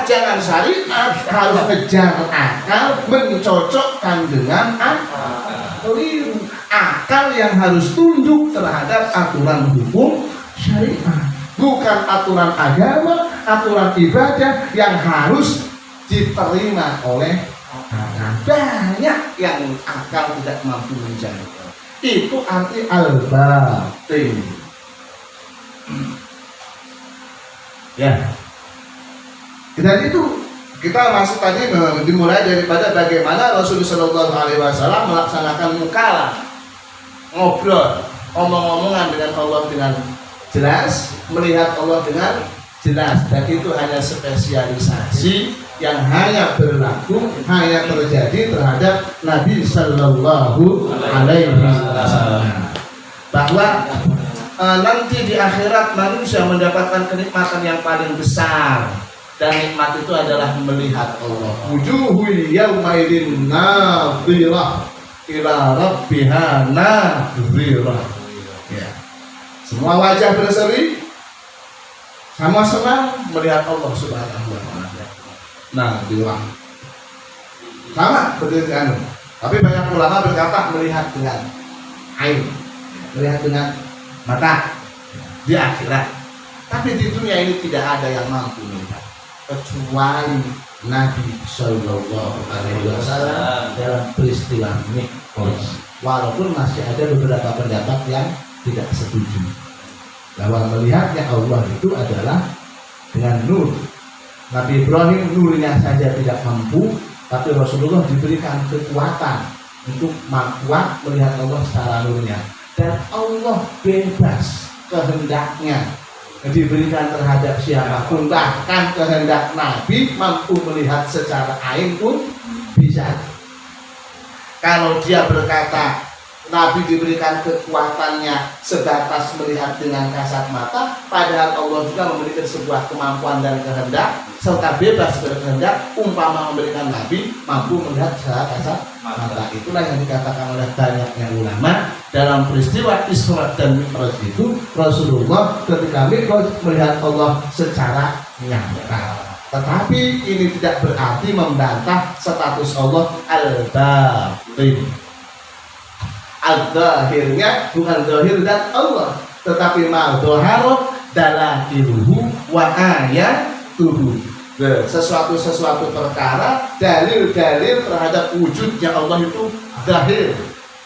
Jangan syariat harus kejar akal, mencocokkan dengan akal. Keliru. Akal yang harus tunduk terhadap aturan hukum syariat, bukan aturan agama, aturan ibadah yang harus diterima oleh akal. Banyak yang akal tidak mampu menjangkau. Itu arti al-batin. Ya. Dan itu kita masuk tadi dimulai daripada bagaimana Rasulullah SAW melaksanakan mukalah, ngobrol, omong-omongan dengan Allah dengan jelas, melihat Allah dengan jelas, dan itu hanya spesialisasi yang hanya berlaku, hanya terjadi terhadap Nabi Sallallahu Alaihi Wasallam. Bahwa nanti di akhirat manusia mendapatkan kenikmatan yang paling besar, dan nikmat itu adalah melihat Allah. Wujuhu yaumaidin nadhirah ila rabbiha nadhirah. Ya. Semua wajah berseri, sama senang melihat Allah Subhanahu wa taala. Nadhirah. Sama seperti anu. Tapi banyak ulama berkata melihat dengan ain, melihat dengan mata di akhirat. Tapi di dunia ini tidak ada yang mampu melihat kecuali Nabi Sallallahu Alaihi Wasallam dalam peristiwa Mi'raj. Walaupun masih ada beberapa pendapat yang tidak setuju bahwa melihatnya Allah itu adalah dengan nur. Nabi Ibrahim nurnya saja tidak mampu, tapi Rasulullah diberikan kekuatan untuk kuat melihat Allah secara nurnya. Dan Allah bebas kehendaknya diberikan terhadap siapapun, bahkan kehendak Nabi mampu melihat secara ain pun bisa. Kalau dia berkata Nabi diberikan kekuatannya sebatas melihat dengan kasat mata, padahal Allah juga memberikan sebuah kemampuan dan kehendak serta bebas berkehendak, umpama memberikan Nabi mampu melihat secara kasat mata. Itulah yang dikatakan oleh banyaknya ulama dalam peristiwa Isra dan Mi'raj itu Rasulullah ketika Mi'raj melihat Allah secara nyata. Tetapi ini tidak berarti membantah status Allah al-batin. Al-zahirnya bukan zahir dan Allah, tetapi ma'adhaharat dalailuhu wa ayatuhu. Sesuatu perkara, dalil-dalil terhadap wujudnya Allah itu zahir.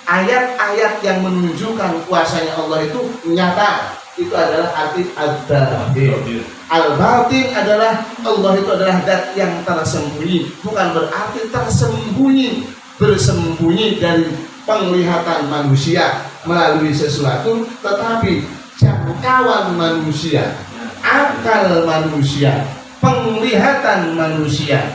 Ayat-ayat yang menunjukkan kuasanya Allah itu nyata. Itu adalah arti al-zahir. Al-batin adalah Allah itu adalah zat yang tersembunyi, bukan berarti tersembunyi, bersembunyi dari penglihatan manusia melalui sesuatu, tetapi jangkauan manusia, akal manusia, penglihatan manusia,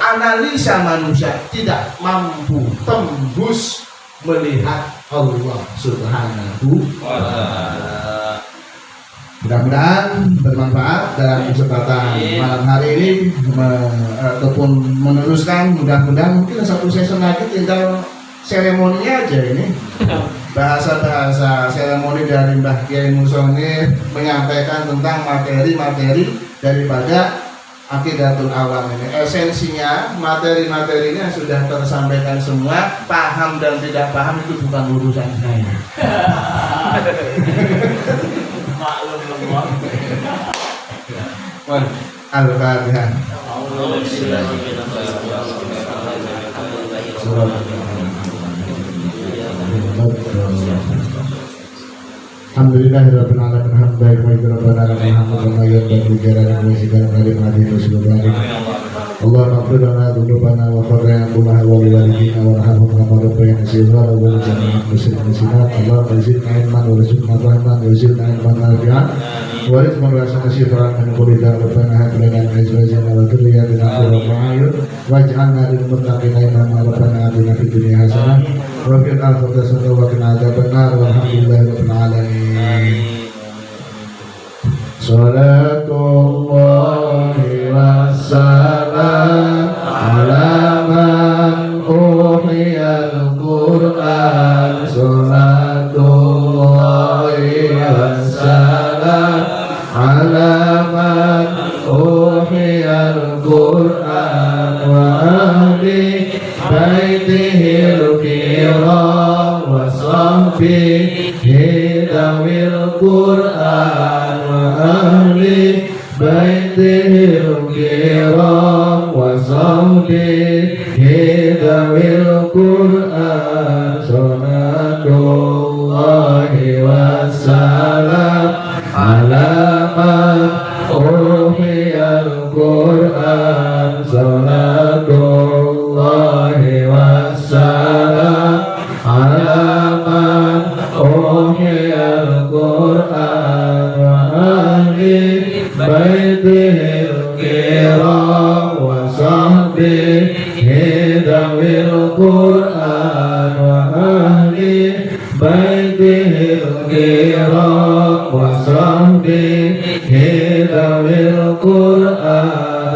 analisa manusia tidak mampu tembus melihat Allah Subhanahu wa ta'ala. Mudah-mudahan bermanfaat dalam kesempatan malam hari ini ataupun meneruskan, mudah-mudahan mungkin satu season lagi tinggal seremoninya aja ini. Bahasa-bahasa seremoni dari Mbah Kiai Musonir menyampaikan tentang materi-materi daripada Aqidatul Awam ini. Esensinya, materi-materinya sudah tersampaikan semua. Paham dan tidak paham itu bukan urusan saya. Maklum semua. Al-Fatihah. Alhamdulillahirabbil alamin hamdan wa rabbana lakal hamdu kama yanbaghi li jalali wajhika wa li اللهم اغفر لنا ذنوبنا وخطايانا ولوالدينا وارحمهم كما ربيانا صغارا ولجميع المسلمين والمسلمات. اللهم زدنا علما وارزقنا فهما وزدنا علما نافعا ورزقا واسعا شفاء من كل داء. ربنا هب لنا من ازواجنا وذرياتنا قرة اعين واجعلنا للمتقين اماما. ربنا اتنا في الدنيا حسنة وفي الآخرة حسنة وقنا عذاب النار والحمد لله رب العالمين. صلاة الله والسلام على من أوحي القرآن. صلاة الله والسلام على من أوحي القرآن وأهل بيته الكرام وصحبه ذوي القرآن وأهل بيته الكرام وصحبه ذوي القرآن. صلاة الله والسلام على من أوحي القرآن. صلاة الله والسلام على من أوحي القرآن وأهل بيته الكرام وصحبه ذوي القرآن وأهل بيته الكرام وصحبه ذوي القرآن.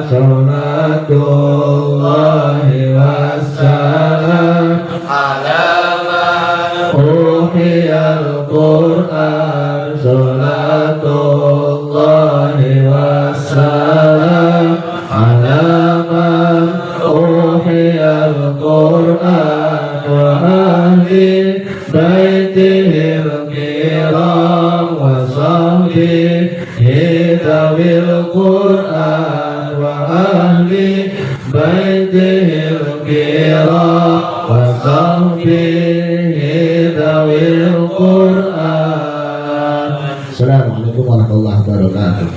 صلاة الله والسلام على من أوحي القرآن. صلاة الله والسلام على من أوحي القرآن وأهل بيته الكرام وصحبه ذوي القرآن وأهل بيته الكرام وصحبه ذوي القرآن. السلام عليكم ورحمة الله وبركاته.